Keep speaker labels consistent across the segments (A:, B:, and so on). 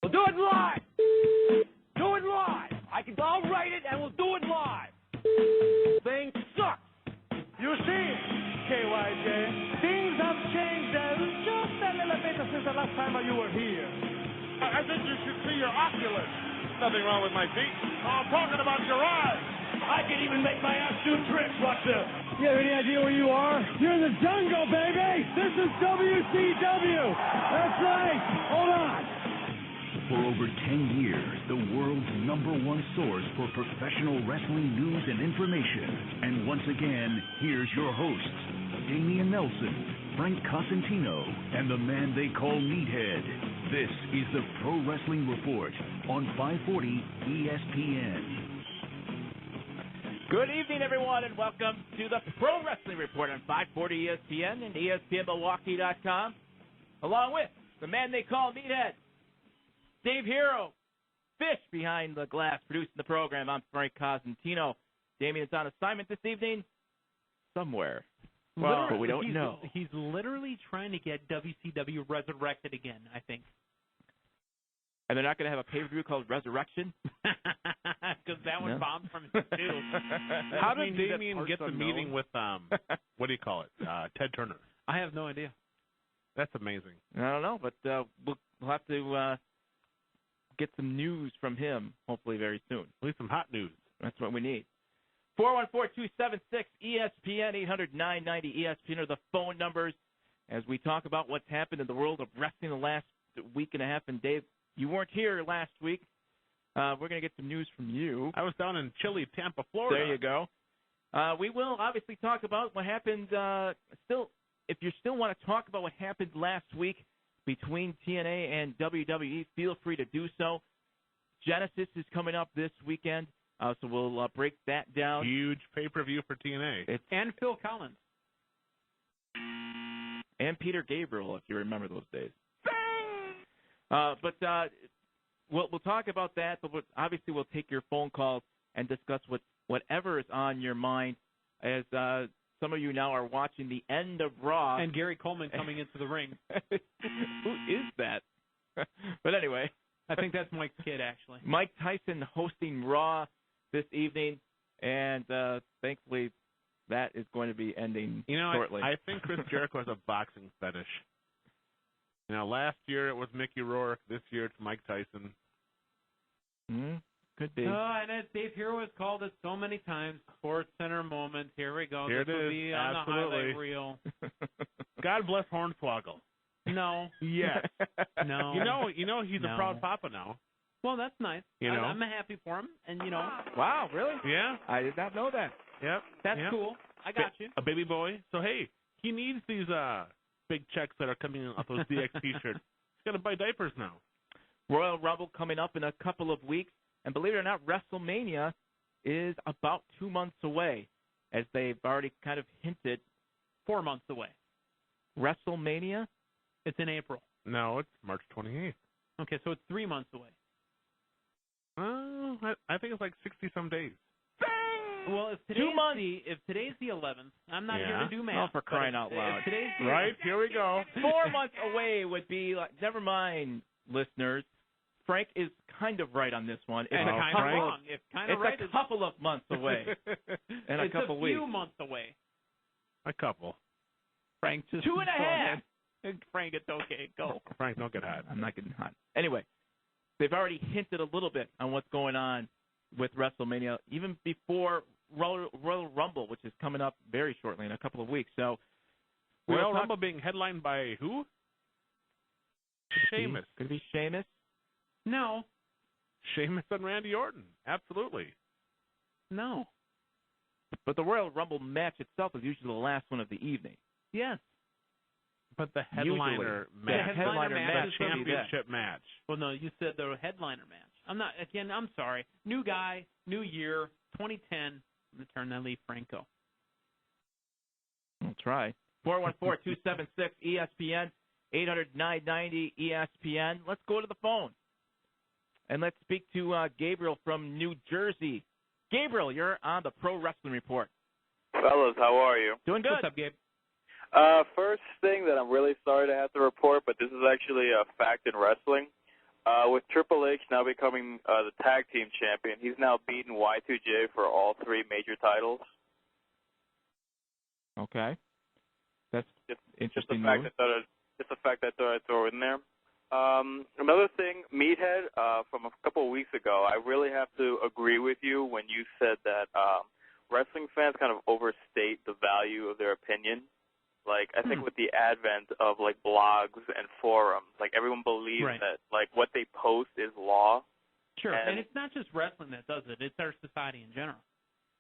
A: We'll do it live. Do it live. I'll write it and we'll do it live. Thing sucks. You see, KYJ, things have changed just a little bit since the last time you were here.
B: I think you should see your oculus. Nothing wrong with my feet. Oh, I'm talking about your eyes.
A: I can even make my ass do tricks. Watch this. You have any idea where you are? You're in the jungle, baby. This is WCW. That's right. Hold on.
C: For over 10 years, the world's #1 source for professional wrestling news and information. And once again, here's your hosts, Damian Nelson, Frank Cosentino, and the man they call Meathead. This is the Pro Wrestling Report on 540 ESPN.
D: Good evening, everyone, and welcome to the Pro Wrestling Report on 540 ESPN and ESPNMilwaukee.com, along with the man they call Meathead, Dave Hero, Fish behind the glass, producing the program. I'm Frank Cosentino. Damien is on assignment this evening somewhere. Well, but we don't know.
E: He's literally trying to get WCW resurrected again, I think.
D: And they're not going to have a pay-per-view called Resurrection?
E: Because that one bombed from his too.
B: How did Damien get the meeting with, what do you call it, Ted Turner?
E: I have no idea.
B: That's amazing.
D: I don't know, but we'll have to get some news from him, hopefully very soon.
B: At least some hot news.
D: That's what we need. 414-276-ESPN, 800-990-ESPN are the phone numbers as we talk about what's happened in the world of wrestling the last week and a half. And, Dave, you weren't here last week. We're going to get some news from you.
B: I was down in chilly Tampa, Florida.
D: There you go. We will obviously talk about what happened if you still want to talk about what happened last week between TNA and WWE, feel free to do so. Genesis is coming up this weekend, so we'll break that down.
B: Huge pay-per-view for TNA.
E: And Phil Collins.
D: And Peter Gabriel, if you remember those days. But we'll talk about that, but obviously we'll take your phone calls and discuss whatever is on your mind as some of you now are watching the end of Raw.
E: And Gary Coleman coming into the ring.
D: Who is that? But anyway.
E: I think that's Mike's kid, actually.
D: Mike Tyson hosting Raw this evening, and thankfully that is going to be ending shortly.
B: I think Chris Jericho has a boxing fetish. Last year it was Mickey Rourke. This year it's Mike Tyson.
D: Could be.
E: And as Dave Hero has called it so many times, Sports Center moment. Here we go.
B: Here
E: this
B: it
E: will
B: is.
E: be on
B: Absolutely.
E: the highlight reel.
B: God bless Hornswoggle.
E: No.
B: Yes.
E: No.
B: He's a proud papa now.
E: Well, that's nice. I'm happy for him. And,
D: Wow, really?
B: Yeah.
D: I did not know that.
B: Yep.
E: That's cool. I got you.
B: A baby boy. So, hey, he needs these big checks that are coming off those DX T-shirts. He's got to buy diapers now.
D: Royal Rumble coming up in a couple of weeks. And believe it or not, WrestleMania is about 2 months away, as they've already kind of hinted.
E: 4 months away.
D: WrestleMania?
E: It's in April.
B: No, it's March 28th.
E: Okay, so it's 3 months away.
B: I think it's like 60-some days.
E: Well, if today's the 11th, I'm not here to do math.
D: Oh, for crying out loud.
B: Right, here we go.
D: 4 months away would be like, never mind, listeners. Frank is kind of right on this one. It's
E: kind of wrong.
D: It's a couple of months away. And a couple weeks.
E: It's a few months away.
B: A couple.
E: Frank, just
D: 2.5.
E: Frank, it's okay. Go.
B: Frank, don't get hot.
D: I'm not getting hot. Anyway, they've already hinted a little bit on what's going on with WrestleMania, even before Royal Rumble, which is coming up very shortly in a couple of weeks. So,
B: Royal Rumble being headlined by who? Sheamus.
D: Could it be Sheamus?
E: No.
B: Sheamus and Randy Orton. Absolutely.
E: No.
D: But the Royal Rumble match itself is usually the last one of the evening.
E: Yes.
B: But the headliner match.
E: The headliner match
B: is the championship match.
E: Well, no, you said the headliner match. I'm sorry. New guy, new year, 2010. I'm going to turn that leaf Franco.
D: We'll try. 414-276-ESPN, 800-990-ESPN. Let's go to the phone. And let's speak to Gabriel from New Jersey. Gabriel, you're on the Pro Wrestling Report.
F: Fellas, how are you?
D: Doing good.
E: What's up, Gabe?
F: First thing that I'm really sorry to have to report, but this is actually a fact in wrestling. With Triple H now becoming the tag team champion, he's now beaten Y2J for all 3 major titles.
D: Okay. That's interesting.
F: Just the fact that I thought I'd throw in there. Another thing, Meathead, from a couple of weeks ago, I really have to agree with you when you said that wrestling fans kind of overstate the value of their opinion. Like, I think with the advent of, like, blogs and forums, like, everyone believes that, like, what they post is law.
E: Sure, and it's not just wrestling that does it. It's our society in general.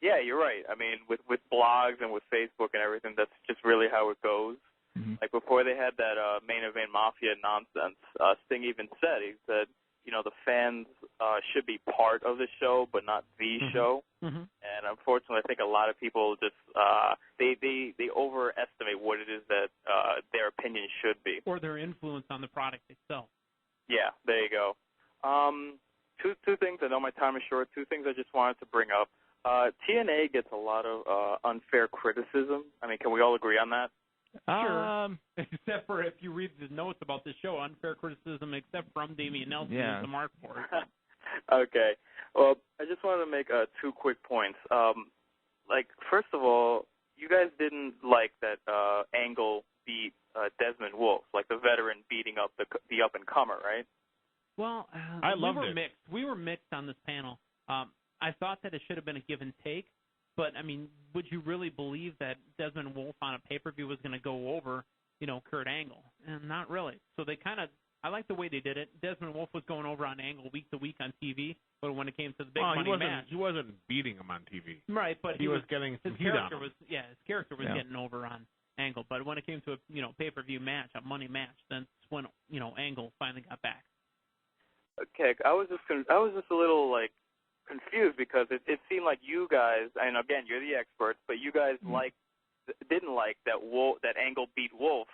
F: Yeah, you're right. I mean, with blogs and with Facebook and everything, that's just really how it goes. Mm-hmm. Like, before they had that main event mafia nonsense, Sting even said, you know, the fans should be part of the show, but not the show. Mm-hmm. And unfortunately, I think a lot of people just they overestimate what it is that their opinion should be,
E: or their influence on the product itself. Yeah,
F: there you go. Two things. I know my time is short. 2 things I just wanted to bring up. TNA gets a lot of unfair criticism. I mean, can we all agree on that?
E: Sure. Except for if you read the notes about the show, unfair criticism, except from Damian Nelson, is the mark for it.
F: Okay. Well, I just wanted to make 2 quick points. Like, first of all, you guys didn't like that Angle beat Desmond Wolfe, like the veteran beating up the up-and-comer, right?
E: Well, we were mixed. We were mixed on this panel. I thought that it should have been a give and take. But, I mean, would you really believe that Desmond Wolfe on a pay-per-view was going to go over, you know, Kurt Angle? And not really. So they kind of – I like the way they did it. Desmond Wolfe was going over on Angle week to week on TV, but when it came to the big money match –
B: he wasn't beating him on TV.
E: Right, but
B: he was getting some heat on him.
E: His character was getting over on Angle. But when it came to a, you know, pay-per-view match, a money match, then that's when, you know, Angle finally got back.
F: Okay, I was just a little, like, confused because it seemed like you guys, and again, you're the experts, but you guys didn't like that Angle beat Wolf,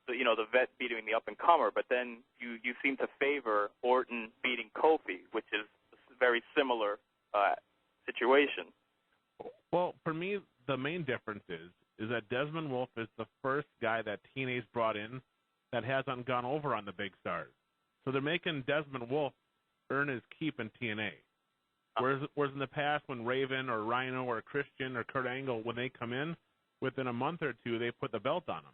F: you know, the vet beating the up-and-comer, but then you seem to favor Orton beating Kofi, which is a very similar situation.
B: Well, for me, the main difference is that Desmond Wolfe is the first guy that TNA's brought in that hasn't gone over on the big stars. So they're making Desmond Wolfe earn his keep in TNA. Whereas in the past, when Raven or Rhino or Christian or Kurt Angle, when they come in, within a month or 2, they put the belt on him.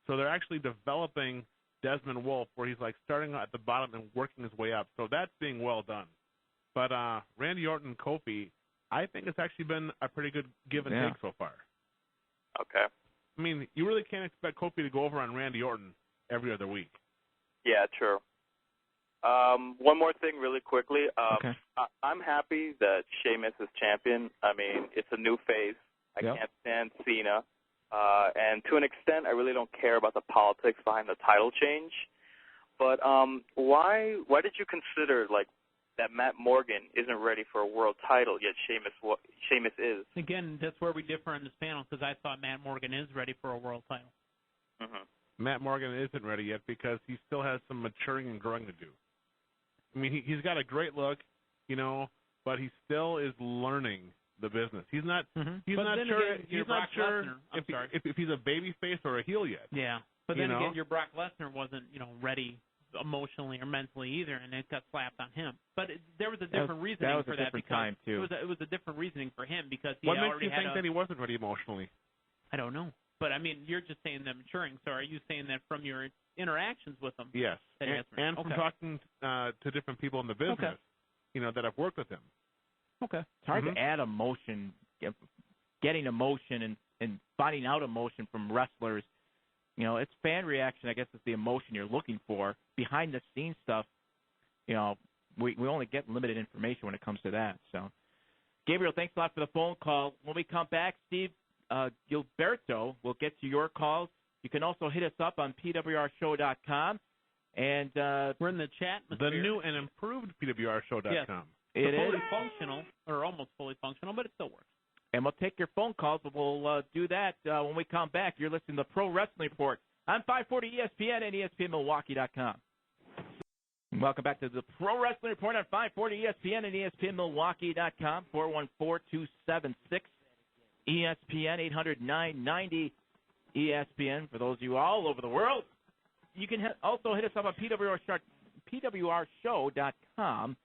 B: So they're actually developing Desmond Wolfe, where he's like starting at the bottom and working his way up. So that's being well done. But Randy Orton and Kofi, I think it's actually been a pretty good give and take so far.
F: Okay.
B: I mean, you really can't expect Kofi to go over on Randy Orton every other week.
F: Yeah, true. One more thing really quickly. I'm happy that Sheamus is champion. I mean, it's a new face. I can't stand Cena. And to an extent, I really don't care about the politics behind the title change. But why did you consider, like, that Matt Morgan isn't ready for a world title, yet Sheamus is?
E: Again, that's where we differ on this panel, because I thought Matt Morgan is ready for a world title.
F: Mm-hmm.
B: Matt Morgan isn't ready yet because he still has some maturing and growing to do. I mean, he's got a great look, you know, but he still is learning the business. He's not. Mm-hmm. He's not sure. Again, he's not sure if he's a baby face or a heel yet.
E: Yeah, but then again, your Brock Lesnar wasn't, you know, ready emotionally or mentally either, and it got slapped on him. But there was a different reasoning for that.
D: Time too.
E: It was a different reasoning for him because he
B: what
E: already
B: makes you think that he wasn't ready emotionally?
E: I don't know. But, I mean, you're just saying that maturing. So are you saying that from your interactions with him?
B: Yes, and from talking to different people in the business, you know, that have worked with him.
D: Okay. It's hard to add emotion, getting emotion and finding out emotion from wrestlers. You know, it's fan reaction, I guess, is the emotion you're looking for. Behind-the-scenes stuff, you know, we only get limited information when it comes to that. So, Gabriel, thanks a lot for the phone call. When we come back, Steve Gilberto will get to your calls. You can also hit us up on pwrshow.com. And
E: we're in the chat.
B: The new and improved pwrshow.com.
E: Yes.
B: It
E: is fully functional, or almost fully functional, but it still works.
D: And we'll take your phone calls, but we'll do that when we come back. You're listening to the Pro Wrestling Report on 540 ESPN and ESPNMilwaukee.com. Welcome back to the Pro Wrestling Report on 540 ESPN and ESPNMilwaukee.com. 414-276 ESPN 800-990 ESPN. For those of you all over the world, you can also hit us up on pwrshow.com.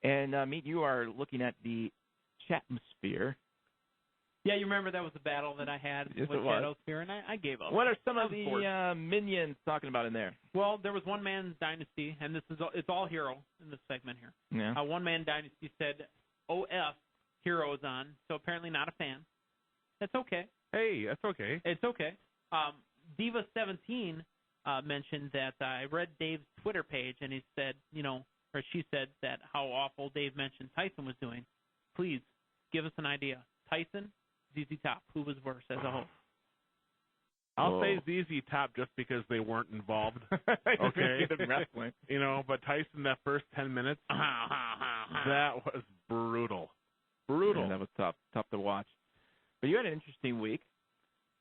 D: And, Meat, you are looking at the chatmosphere.
E: Yeah, you remember that was the battle that I had with Shadowsphere, and I gave up.
D: What are some of the minions talking about in there?
E: Well, there was One Man Dynasty, and it's all hero in this segment here.
D: Yeah.
E: One Man Dynasty said, OF, hero is on, so apparently not a fan. That's okay.
B: Hey, that's okay.
E: It's okay. Diva17 mentioned that I read Dave's Twitter page, and he said, or she said that how awful Dave mentioned Tyson was doing. Please, give us an idea. Tyson, ZZ Top, who was worse as a host?
B: I'll say ZZ Top just because they weren't involved. Okay.
D: Wrestling.
B: But Tyson, that first 10 minutes, that was brutal. Brutal.
D: Yeah, that was tough to watch. But you had an interesting week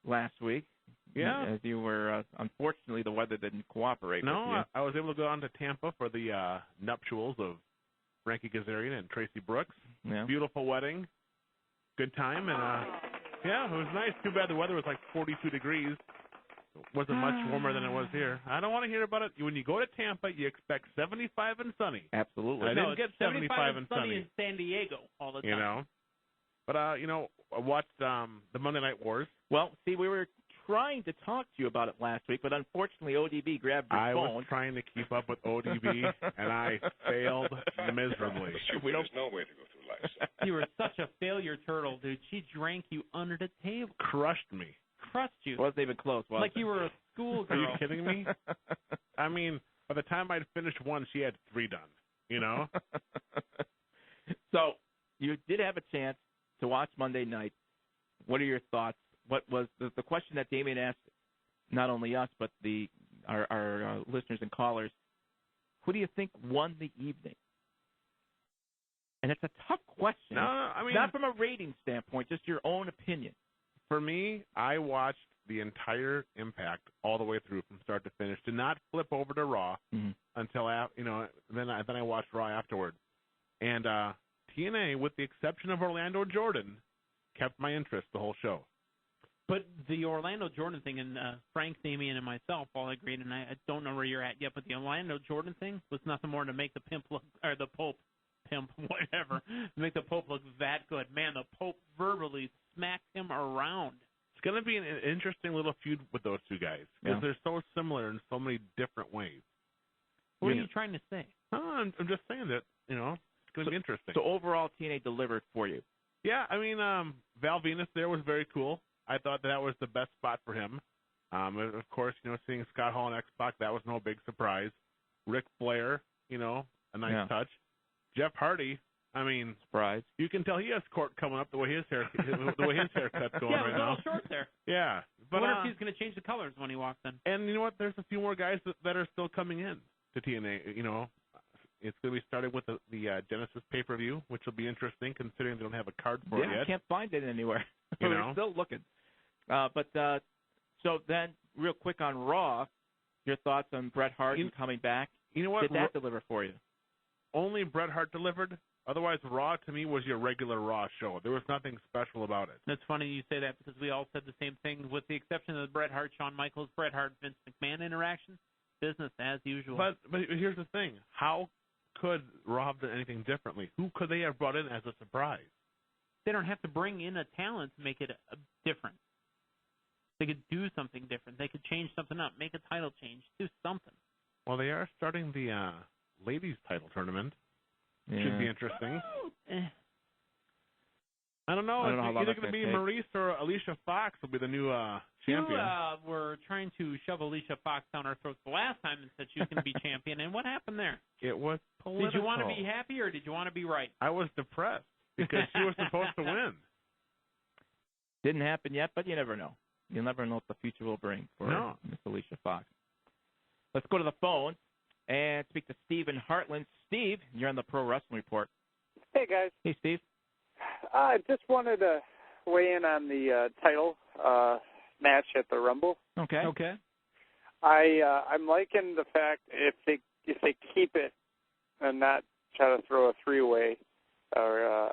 D: last week.
B: Yeah.
D: As you were, unfortunately, the weather didn't cooperate with you.
B: No, I was able to go down to Tampa for the nuptials of Frankie Kazarian and Tracy Brooks.
D: Yeah.
B: Beautiful wedding. Good time. And, yeah, it was nice. Too bad the weather was like 42 degrees. It wasn't much warmer than it was here. I don't want to hear about it. When you go to Tampa, you expect 75 and sunny.
D: Absolutely.
B: And I didn't get 75 and sunny
E: in San Diego all the time.
B: But, I watched the Monday Night Wars.
D: Well, see, we were trying to talk to you about it last week, but unfortunately ODB grabbed your phone.
B: I was trying to keep up with ODB, and I failed miserably.
G: There's no way to go through life.
E: You were such a failure turtle, dude. She drank you under the table.
B: Crushed me.
E: Crushed you.
D: Wasn't even close, was
E: like
D: it?
E: You were a schoolgirl.
B: Are you kidding me? I mean, by the time I'd finished one, she had 3 done,
D: So you did have a chance to watch Monday night. What are your thoughts? What was the question that Damien asked, not only us, but our listeners and callers, who do you think won the evening? And it's a tough question.
B: No, I mean,
D: not from a rating standpoint, just your own opinion.
B: For me, I watched the entire Impact all the way through from start to finish. Did not flip over to Raw until then I watched Raw afterward. And TNA, with the exception of Orlando Jordan, kept my interest the whole show.
E: But the Orlando Jordan thing, and Frank, Damien, and myself all agreed, and I don't know where you're at yet, but the Orlando Jordan thing was nothing more to make the pimp look, or the Pope, whatever, make the Pope look that good. Man, the Pope verbally smacked him around.
B: It's going to be an interesting little feud with those two guys because they're so similar in so many different ways.
E: What are you trying to say?
B: I'm just saying that, it's going to be interesting.
D: So overall, TNA delivered for you.
B: Yeah, I mean, Val Venus there was very cool. I thought that was the best spot for him. Of course, seeing Scott Hall and X-Pac, that was no big surprise. Ric Flair, a nice touch. Jeff Hardy, I mean,
D: surprise.
B: You can tell he has court coming up the way his haircut's going right now.
E: Yeah, a little short there.
B: Yeah, but
E: I wonder if he's going to change the colors when he walks in.
B: And you know what? There's a few more guys that are still coming in to TNA. It's going to be starting with the Genesis pay-per-view, which will be interesting considering they don't have a card for it yet.
D: I can't find it anywhere. We're still looking. So then, real quick on Raw, your thoughts on Bret Hart coming back?
B: You know what?
D: Did that deliver for you?
B: Only Bret Hart delivered. Otherwise, Raw to me was your regular Raw show. There was nothing special about it.
E: It's funny you say that because we all said the same thing, with the exception of the Bret Hart, Shawn Michaels, Bret Hart, Vince McMahon interaction. Business as usual.
B: But here's the thing: how could Raw have done anything differently? Who could they have brought in as a surprise?
E: They don't have to bring in a talent to make it different. They could do something different. They could change something up, make a title change, do something.
B: Well, they are starting the ladies' title tournament. Should be interesting. I don't know. It's either going to be Maurice or Alicia Fox will be the new champion.
E: You were trying to shove Alicia Fox down our throats the last time and said she was going to be champion, and what happened there?
B: It was political.
E: Did you want to be happy or did you want to be right?
B: I was depressed because she was supposed to win.
D: Didn't happen yet, but you never know. You'll never know what the future will bring for Miss Alicia Fox. Let's go to the phone and speak to Steve in Heartland. Steve, you're on the Pro Wrestling Report.
H: Hey, guys.
D: Hey, Steve.
H: I just wanted to weigh in on the title match at the Rumble.
D: Okay.
H: I'm liking the fact if they keep it and not try to throw a three-way or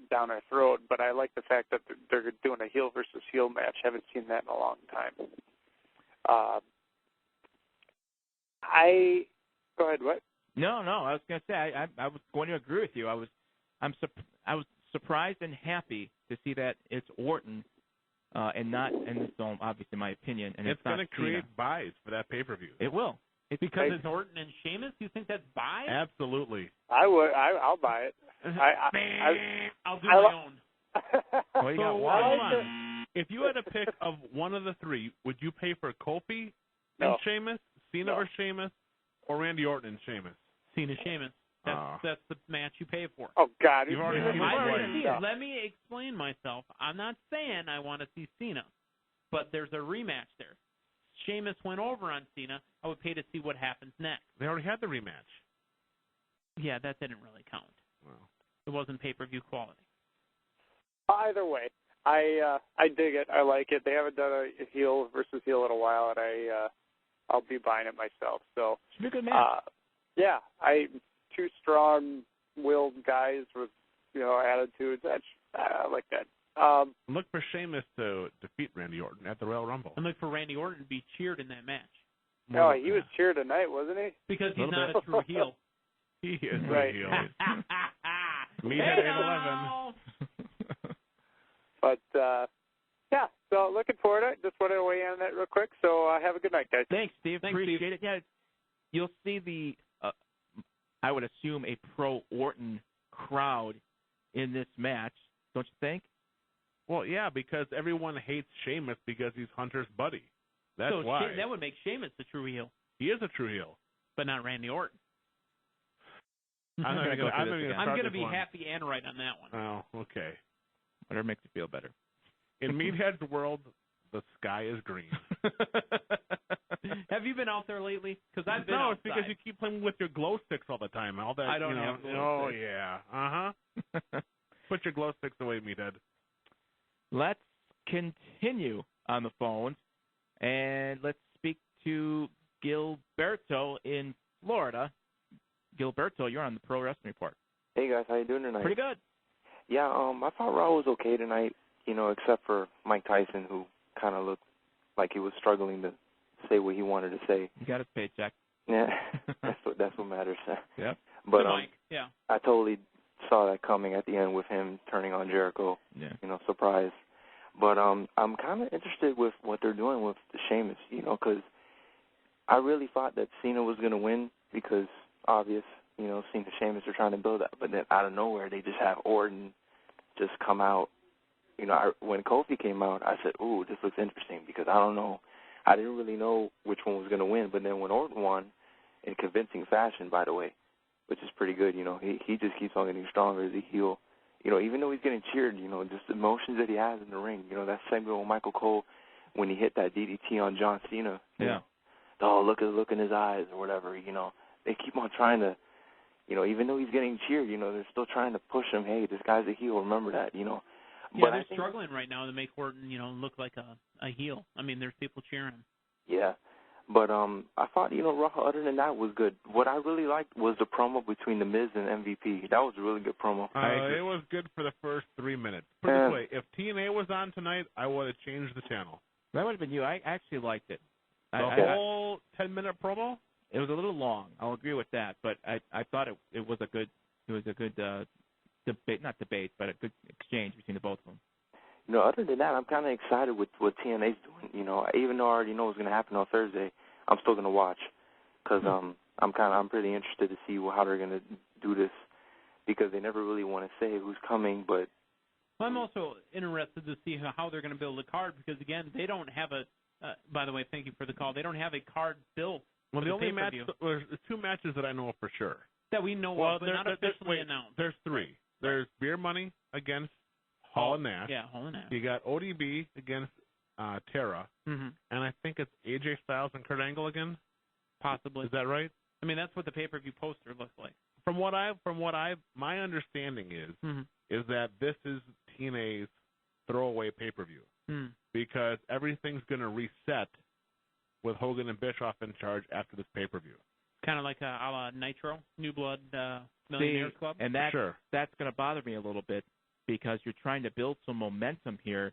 H: down our throat, but I like the fact that they're doing a heel versus heel match. Haven't seen that in a long time. Go ahead. What?
D: No. I was going to say I was going to agree with you. I was surprised and happy to see that it's Orton and not, and this is obviously my opinion. And
B: it's going to create buys for that pay-per-view.
D: It will.
E: Because it's Orton and Sheamus? You think that's buys?
B: Absolutely.
H: I would. I'll buy it.
E: I'll do my own.
D: Well, you got one.
B: Hold on. If you had a pick of one of the three, would you pay for Kofi and Sheamus, Cena or Sheamus, or Randy Orton and Sheamus?
E: Cena, Sheamus. That's the match you pay for.
H: Oh, God.
B: You've already seen it.
E: Let me explain myself. I'm not saying I want to see Cena, but there's a rematch there. Sheamus went over on Cena. I would pay to see what happens next.
B: They already had the rematch.
E: Yeah, that didn't really count.
B: Well,
E: it wasn't pay-per-view quality.
H: Either way, I dig it. I like it. They haven't done a heel versus heel in a while, and I'll be buying it myself. So
D: should be a good match.
H: Yeah, two strong-willed guys with attitudes. I like that.
B: Look for Sheamus to defeat Randy Orton at the Royal Rumble.
E: And look for Randy Orton to be cheered in that match.
H: No, he was cheered tonight, wasn't he?
E: Because he's not a true heel.
B: He is
H: right.
B: a heel. Meathead 811.
H: But, yeah, so looking forward to it. Just wanted to weigh in on that real quick. So have a good night, guys.
D: Thanks, Steve. Appreciate it. Yeah, you'll see I would assume, a pro-Orton crowd in this match, don't you think?
B: Well, yeah, because everyone hates Sheamus because he's Hunter's buddy. That's why.
E: That would make Sheamus the true heel.
B: He is a true heel.
E: But not Randy Orton.
B: I'm
E: going to be happy and right on that one.
B: Oh, okay.
D: Whatever makes you feel better.
B: In Meathead's world, the sky is green.
E: Have you been out there lately? Because I've been
B: outside.
E: It's
B: because you keep playing with your glow sticks all the time. All that.
E: I don't have glow sticks.
B: Yeah. Put your glow sticks away, Meathead.
D: Let's continue on the phones, and let's speak to Gilberto in Florida. Gilberto, you're on the Pro Wrestling Report.
I: Hey, guys. How you doing tonight?
D: Pretty good.
I: Yeah, I thought Raw was okay tonight, except for Mike Tyson, who kind of looked like he was struggling to say what he wanted to say.
D: He got his paycheck.
I: Yeah, that's what matters.
D: Yep.
I: But
E: Mike. Yeah.
I: I totally saw that coming at the end with him turning on Jericho.
D: Yeah.
I: Surprise. But I'm kind of interested with what they're doing with the Sheamus, because I really thought that Cena was going to win because obvious, Cena Sheamus are trying to build up. But then out of nowhere, they just have Orton just come out. When Kofi came out, I said, ooh, this looks interesting because I don't know. I didn't really know which one was going to win. But then when Orton won, in convincing fashion, by the way, which is pretty good, he just keeps on getting stronger as a heel. Even though he's getting cheered, just the emotions that he has in the ring. That segment with Michael Cole when he hit that DDT on John Cena.
D: Yeah.
I: Look at the look in his eyes or whatever. They keep on trying to, even though he's getting cheered, they're still trying to push him. Hey, this guy's a heel. Remember that,
E: Yeah,
I: But
E: they're struggling right now to make Orton, look like a heel. I mean, there's people cheering him.
I: Yeah. But I thought, Raw, other than that, was good. What I really liked was the promo between The Miz and MVP. That was a really good promo.
B: It was good for the first 3 minutes. Put it this way, if TNA was on tonight, I would have changed the channel.
D: That would have been you. I actually liked it.
B: The whole 10-minute promo?
D: It was a little long. I'll agree with that. But I thought it was a good debate, not debate, but a good exchange between the both of them.
I: Other than that, I'm kind of excited with what TNA's doing. Even though I already know what's going to happen on Thursday, I'm still going to watch because I'm pretty interested to see how they're going to do this because they never really want to say who's coming. But
E: I'm also interested to see how they're going to build a card because again, they don't have a. By the way, thank you for the call. They don't have a card built.
B: Well, the only match, there's two matches that I know for sure.
E: That we know of, but not officially announced.
B: There's three. There's Beer Money against Hall and Nash.
E: Yeah, Hall and Nash.
B: You got ODB against Tara, and I think it's AJ Styles and Kurt Angle again.
E: Possibly.
B: Is that right?
E: I mean, that's what the pay-per-view poster looks like.
B: My understanding is that this is TNA's throwaway pay-per-view because everything's going to reset with Hogan and Bischoff in charge after this pay-per-view.
E: Kind of like a la Nitro, New Blood Millionaires Club.
D: And that's going to bother me a little bit because you're trying to build some momentum here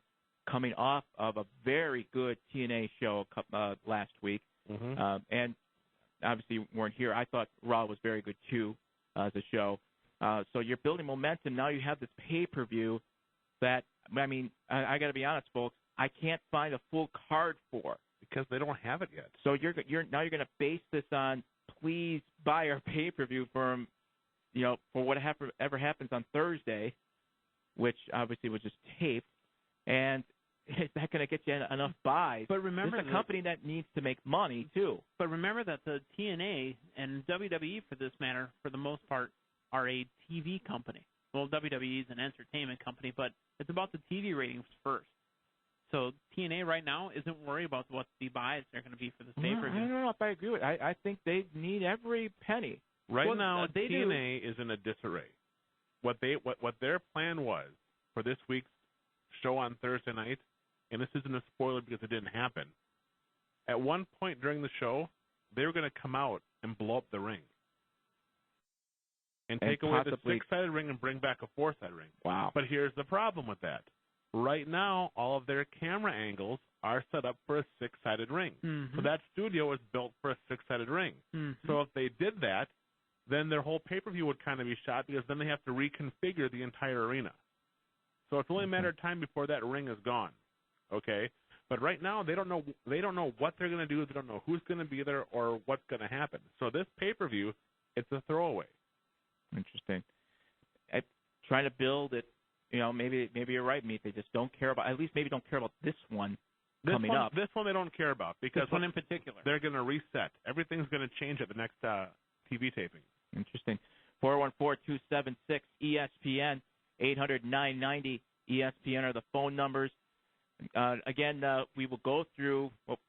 D: coming off of a very good TNA show last week. And obviously weren't here. I thought Raw was very good too as a show. So you're building momentum. Now you have this pay-per-view that, I mean, I got to be honest, folks, I can't find a full card for.
B: Because they don't have it yet.
D: So you're going to base this on, please buy our pay-per-view for whatever happens on Thursday, which obviously was just taped, and is that going to get you enough buys?
E: But remember,
D: this is a company that needs to make money too.
E: But remember that the TNA and WWE, for this matter, for the most part, are a TV company. Well, WWE is an entertainment company, but it's about the TV ratings first. So TNA right now isn't worried about what the buys are going to be for this pay-per-view.
D: I don't know if I agree with it. I think they need every penny.
B: Right now, TNA is in a disarray. What their plan was for this week's show on Thursday night, and this isn't a spoiler because it didn't happen, at one point during the show, they were going to come out and blow up the ring. And take away the six-sided ring and bring back a four-sided ring.
D: Wow.
B: But here's the problem with that. Right now, all of their camera angles are set up for a six-sided ring.
E: Mm-hmm.
B: So that studio is built for a six-sided ring.
E: Mm-hmm.
B: So if they did that, then their whole pay-per-view would kind of be shot because then they have to reconfigure the entire arena. So it's only a matter of time before that ring is gone. Okay? But right now, they don't know what they're going to do. They don't know who's going to be there or what's going to happen. So this pay-per-view, it's a throwaway.
D: Interesting. Trying to build it, maybe you're right, Meat. They just don't care about, at least maybe don't care about this one coming up.
B: This one they don't care about because
E: this one in particular.
B: They're going to reset. Everything's going to change at the next TV taping.
D: Interesting. 414-276-ESPN, 800-990 ESPN are the phone numbers. Again, we will go through what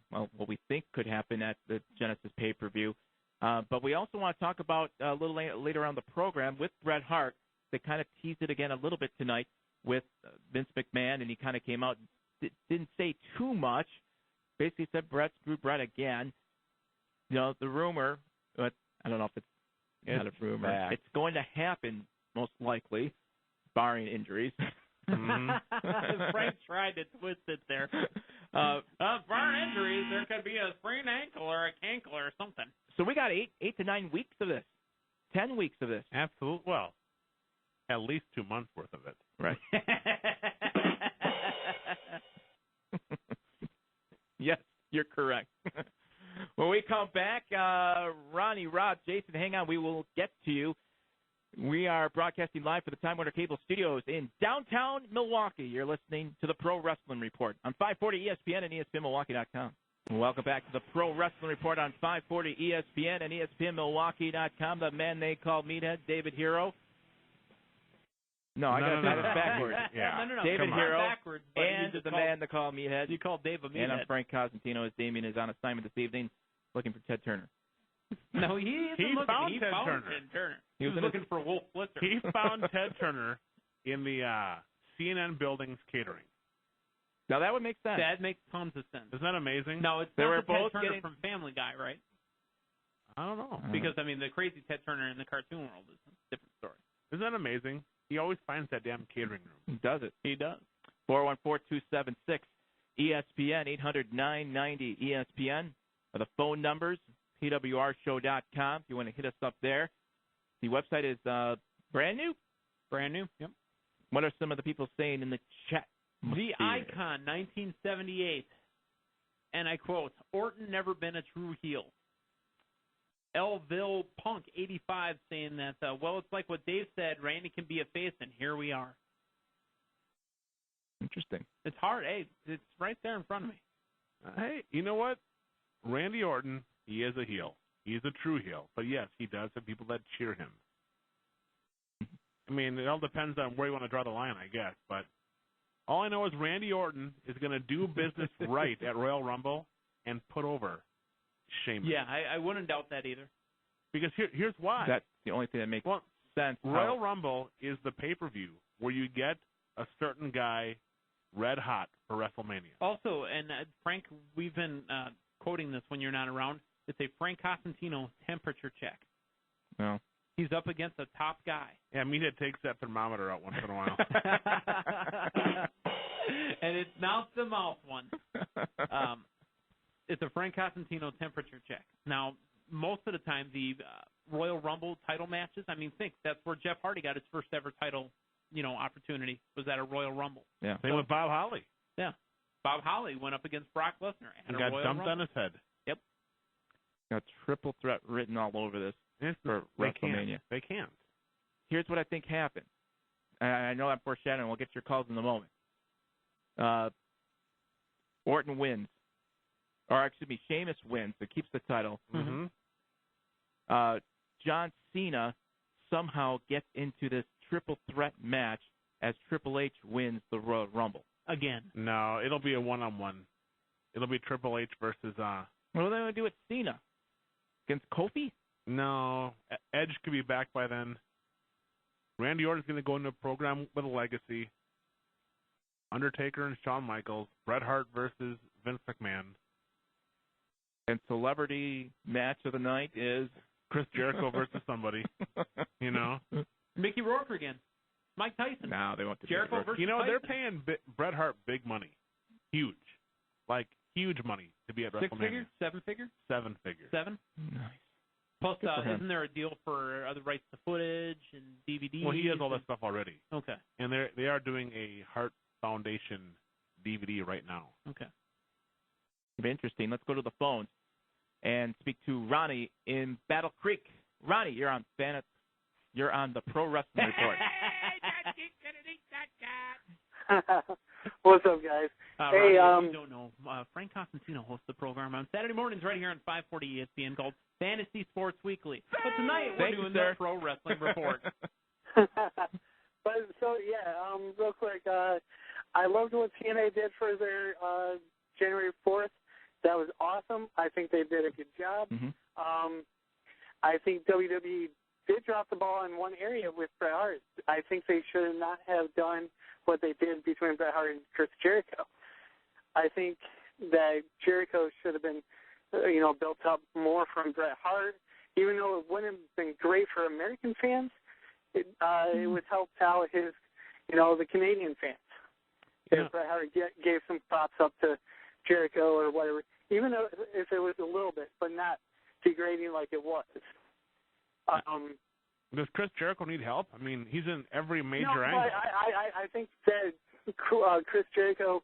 D: we think could happen at the Genesis pay-per-view. But we also want to talk about a little later on the program with Bret Hart. They kind of teased it again a little bit tonight with Vince McMahon, and he kind of came out, didn't say too much. Basically said screw Bret again. The rumor, but I don't know if it's not a rumor.
B: Bad.
D: It's going to happen, most likely, barring injuries.
E: Frank tried to twist it there. Barring injuries, there could be a sprained ankle or a cankle or something.
D: So we got 8 to 9 weeks of this, 10 weeks of this.
B: Absolutely. Well, at least 2 months worth of it.
D: Right. Yes, you're correct. When we come back, Ronnie, Rob, Jason, hang on. We will get to you. We are broadcasting live for the Time Warner Cable Studios in downtown Milwaukee. You're listening to the Pro Wrestling Report on 540 ESPN and ESPNMilwaukee.com. Welcome back to the Pro Wrestling Report on 540 ESPN and ESPNMilwaukee.com. The man they call Meathead, David Hero. No, I got it backwards.
B: Yeah.
E: No.
D: David Hero
E: backwards,
D: and the man they call Meathead.
E: You called Dave a Meathead.
D: And I'm Frank Cosentino, as Damien is on assignment this evening, looking for Ted Turner.
E: No, he found Ted Turner.
D: He was
E: looking for Wolf Blitzer.
B: He found Ted Turner in the CNN building's catering.
D: Now that would make sense.
E: That makes tons of sense.
B: Isn't that amazing?
E: No, it's not the Ted Turner from Family Guy, right?
B: I don't know.
E: Because, I mean, the crazy Ted Turner in the cartoon world is a different story.
B: Isn't that amazing? He always finds that damn catering room.
D: He does it.
E: He does.
D: 414-276-ESPN, 800-990 ESPN are the phone numbers. PWRshow.com if you want to hit us up there. The website is brand new?
E: Brand new, yep.
D: What are some of the people saying in the chat?
E: The Icon, 1978. And I quote, Orton never been a true heel. Elville Punk, 85, saying that, well, it's like what Dave said, Randy can be a face, and here we are.
D: Interesting.
E: It's hard. Hey, it's right there in front of me.
B: Hey, you know what? Randy Orton, he is a heel. He's a true heel. But, yes, he does have people that cheer him. I mean, it all depends on where you want to draw the line, I guess. But all I know is Randy Orton is going to do business right at Royal Rumble and put over Sheamus.
E: Yeah, I wouldn't doubt that either.
B: Because here's why.
D: That's the only thing that makes sense.
B: Royal Rumble is the pay-per-view where you get a certain guy red hot for WrestleMania.
E: Also, and Frank, we've been quoting this when you're not around. It's a Frank Cosentino temperature check.
D: No.
E: He's up against a top guy.
B: Yeah, Meathead takes that thermometer out once in a while.
E: And it's mouth-to-mouth one. It's a Frank Cosentino temperature check. Now, most of the time the Royal Rumble title matches, I mean, that's where Jeff Hardy got his first ever title, opportunity, was at a Royal Rumble.
B: Yeah. Same with Bob Holly.
E: Yeah. Bob Holly went up against Brock Lesnar at a
B: got
E: Royal
B: dumped
E: Rumble.
B: on his head.
E: Yep.
J: Got triple threat written all over this for WrestleMania.
B: They can't.
J: Here's what I think happened. I know I'm foreshadowing. We'll get your calls in a moment. Orton wins. Or, excuse me, Sheamus wins. That keeps the title.
B: Mm-hmm.
J: John Cena somehow gets into this triple threat match as Triple H wins the Royal Rumble.
E: Again.
B: No, it'll be a one-on-one. It'll be Triple H versus...
J: What are they going to do with Cena? Against Kofi?
B: No. Edge could be back by then. Randy Orton's going to go into a program with a legacy. Undertaker and Shawn Michaels. Bret Hart versus Vince McMahon.
J: And celebrity match of the night is...
B: Chris Jericho versus somebody.
E: Mickey Rourke again. Mike Tyson.
J: No, they want to
E: Jericho versus
B: Tyson.
E: They're
B: paying Bret Hart big money. Huge. Huge money to be at WrestleMania.
E: 6 figures? 7 figures?
B: 7 figures.
E: 7?
J: Nice.
E: Plus, isn't there a deal for other rights to footage and DVDs?
B: Well, he has all that stuff already.
E: Okay.
B: And they are doing a Hart Foundation DVD right now.
E: Okay.
J: It'll be interesting. Let's go to the phones and speak to Ronnie in Battle Creek. Ronnie, you're on the Pro Wrestling Report.
H: What's up, guys?
E: Hey, you don't know. Frank Costantino hosts the program on Saturday mornings right here on 540 ESPN called Fantasy Sports Weekly. But tonight we're doing the Pro Wrestling Report.
H: Real quick, I loved what TNA did for their January 4th. That was awesome. I think they did a good job.
J: Mm-hmm.
H: I think WWE did drop the ball in one area with Bret Hart. I think they should not have done what they did between Bret Hart and Chris Jericho. I think that Jericho should have been, built up more from Bret Hart. Even though it wouldn't have been great for American fans, it would help out his, the Canadian fans.
B: Yeah.
H: If Bret Hart gave some props up to Jericho or whatever, even though if it was a little bit, but not degrading like it was.
B: Does Chris Jericho need help? I mean, he's in every major
H: angle.
B: angle.
H: I think that Chris Jericho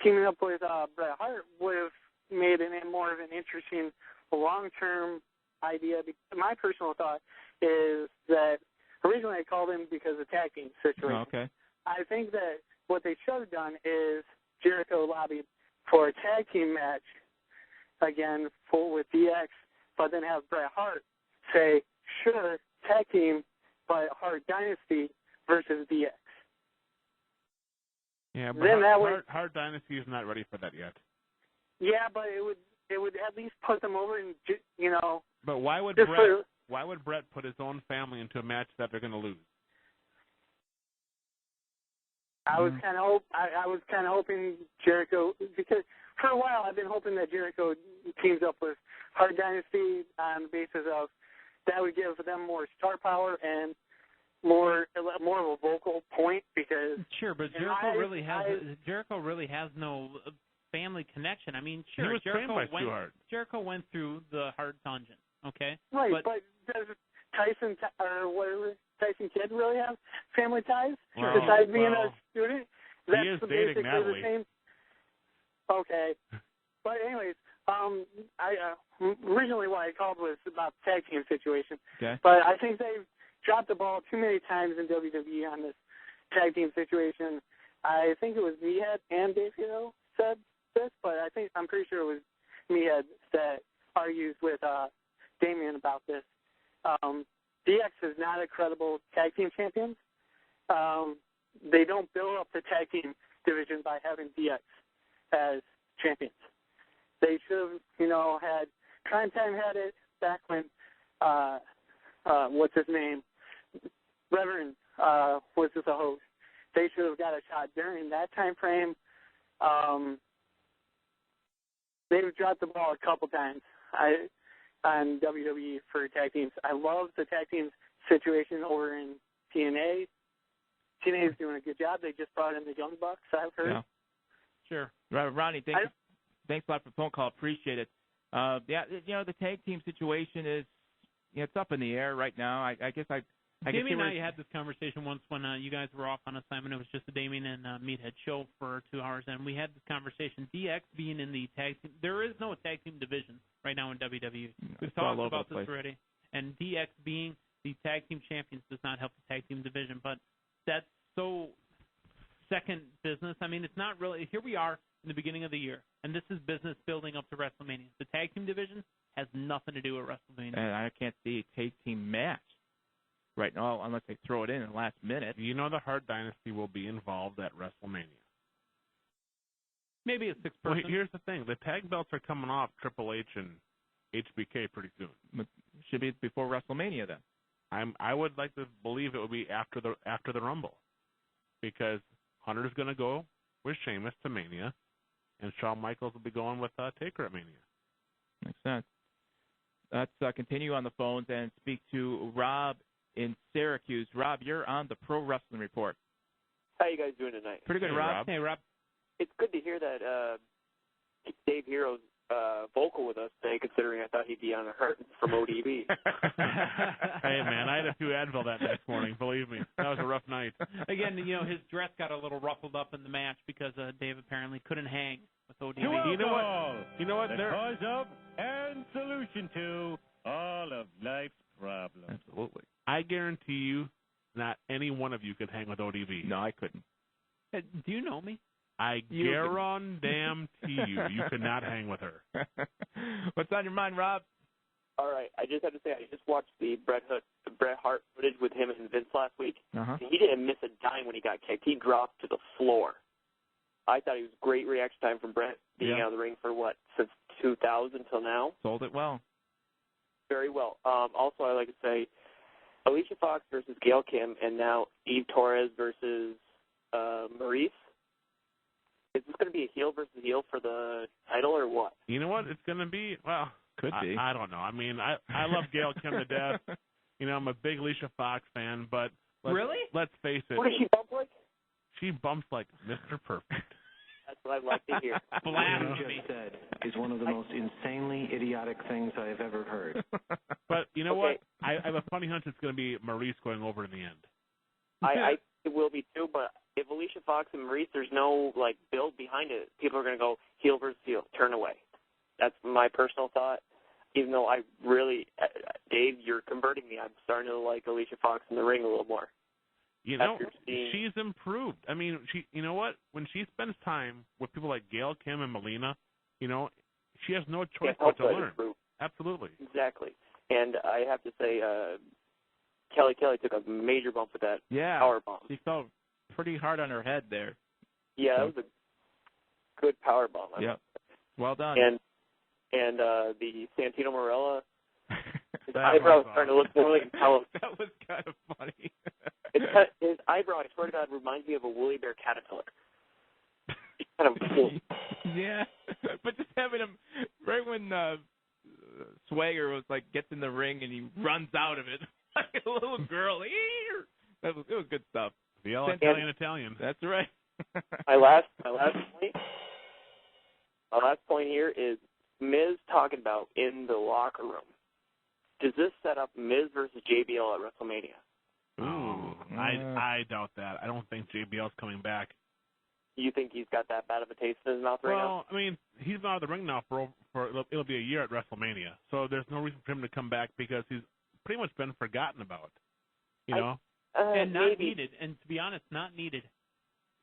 H: teaming up with Bret Hart would have made it more of an interesting long-term idea. My personal thought is that originally I called him because of tag team situation.
J: Oh, okay.
H: I think that what they should have done is Jericho lobbied for a tag team match again with DX, but then have Bret Hart say, sure, tag team, but Hart Dynasty versus DX.
B: Yeah, but
H: then
B: Hart Dynasty is not ready for that yet.
H: Yeah, but it would at least put them over and
B: But why would Bret put his own family into a match that they're going to lose?
H: I was kind of hoping Jericho, because for a while I've been hoping that Jericho teams up with Hart Dynasty on the basis of that would give them more star power and more of a vocal point, because
E: sure, but Jericho really has no family connection. I mean, sure,
B: he was trained by Stu Hart.
E: Jericho went through the Hart dungeon, okay?
H: Right, but does Tyson Kidd really have family ties besides being a student?
B: That's he is dating Natalie.
H: The same. Okay, but anyways, originally what I called was about the tag team situation.
J: Okay.
H: But I think they've dropped the ball too many times in WWE on this tag team situation. I think it was Meathead and Dave Hero said this, but I'm pretty sure it was Meathead that argues with Damian about this. DX is not a credible tag team champion. They don't build up the tag team division by having DX as champions. They should have, had Prime Time had it back when what's his name, Reverend was the host. They should have got a shot during that time frame. They've dropped the ball a couple times on WWE for tag teams. I love the tag team situation over in TNA. TNA is doing a good job. They just brought in the Young Bucks, I've heard.
J: Yeah.
E: Sure.
J: Ronnie, thanks a lot for the phone call. Appreciate it. The tag team situation is it's up in the air right now. I guess I
E: Damien and I had this conversation once when you guys were off on assignment. It was just a Damien and Meathead show for 2 hours, and we had this conversation. DX being in the tag team, there is no tag team division right now in WWE. We've talked about this already. And DX being the tag team champions does not help the tag team division, but that's so second business. I mean, it's not really. Here we are in the beginning of the year, and this is business building up to WrestleMania. The tag team division has nothing to do with WrestleMania.
J: And I can't see a tag team match right now unless they throw it in the last minute.
B: You know the Hart Dynasty will be involved at WrestleMania.
E: Maybe a 6-person.
B: Well, here's the thing. The tag belts are coming off Triple H and HBK pretty soon.
J: Should be before WrestleMania then.
B: I would like to believe it will be after the Rumble, because Hunter's going to go with Sheamus to Mania, and Shawn Michaels will be going with Taker at Mania.
J: Makes sense. Let's continue on the phones and speak to Rob in Syracuse. Rob, you're on the Pro Wrestling Report.
K: How you guys doing tonight?
J: Pretty good,
B: Hey,
J: Rob.
E: Hey, Rob.
K: It's good to hear that Dave Hero's vocal with us today, considering I thought he'd be on a hurt from ODB.
B: Hey, man, I had a few Advil that next morning. Believe me, that was a rough night.
E: Again, his dress got a little ruffled up in the match because Dave apparently couldn't hang with ODB.
B: You know what?
A: The cause of and solution to all of life's problems.
J: Absolutely.
B: I guarantee you, not any one of you could hang with ODB.
J: No, I couldn't.
E: Do you know me?
B: I guarantee you could not hang with her.
J: What's on your mind, Rob?
K: All right, I just have to say, I just watched the Bret Hart footage with him and Vince last week.
J: Uh-huh.
K: He didn't miss a dime when he got kicked. He dropped to the floor. I thought he was great reaction time from Bret, being out of the ring for, since 2000 till now.
J: Sold it well.
K: Very well. Also, I like to say, Alicia Fox versus Gail Kim, and now Eve Torres versus Maurice. Is this going to be a heel versus heel for the title or what?
B: You know what? It's going to be, well,
J: could be.
B: I don't know. I mean, I love Gail Kim to death. I'm a big Alicia Fox fan, but let's face it.
K: What does she bump like?
B: She bumps like Mr. Perfect.
K: That's what I'd like to hear.
L: What you just said is one of the most insanely idiotic things I have ever heard.
B: But you know what? I have a funny hunch it's going to be Maurice going over in the end.
K: I it will be too, but if Alicia Fox and Maurice, there's no build behind it, people are going to go heel versus heel, turn away. That's my personal thought. Even though I really, Dave, you're converting me. I'm starting to like Alicia Fox in the ring a little more.
B: She's improved. I mean, you know what? When she spends time with people like Gail Kim and Melina, she has no choice but to learn.
K: Improve.
B: Absolutely.
K: Exactly. And I have to say, Kelly took a major bump with that power bomb.
J: She fell pretty hard on her head there.
K: Yeah, that was a good power bomb.
J: Yep. Well done.
K: And the Santino Marella, his eyebrow was starting to look more like
J: That was kind of funny.
K: His eyebrow, I swear to God, reminds me of a woolly bear caterpillar. Kind of cool.
J: Yeah, but just having him right when Swagger was gets in the ring and he runs out of it like a little girl. It was good stuff.
B: The Italian.
J: That's right.
K: My last point here is Miz talking about in the locker room. Does this set up Miz versus JBL at WrestleMania?
B: Ooh, I doubt that. I don't think JBL's coming back.
K: You think he's got that bad of a taste in his mouth right now?
B: Well, I mean, he's been out of the ring now for it'll be a year at WrestleMania, so there's no reason for him to come back because he's pretty much been forgotten about.
E: And not
K: maybe
E: needed. And to be honest, not needed.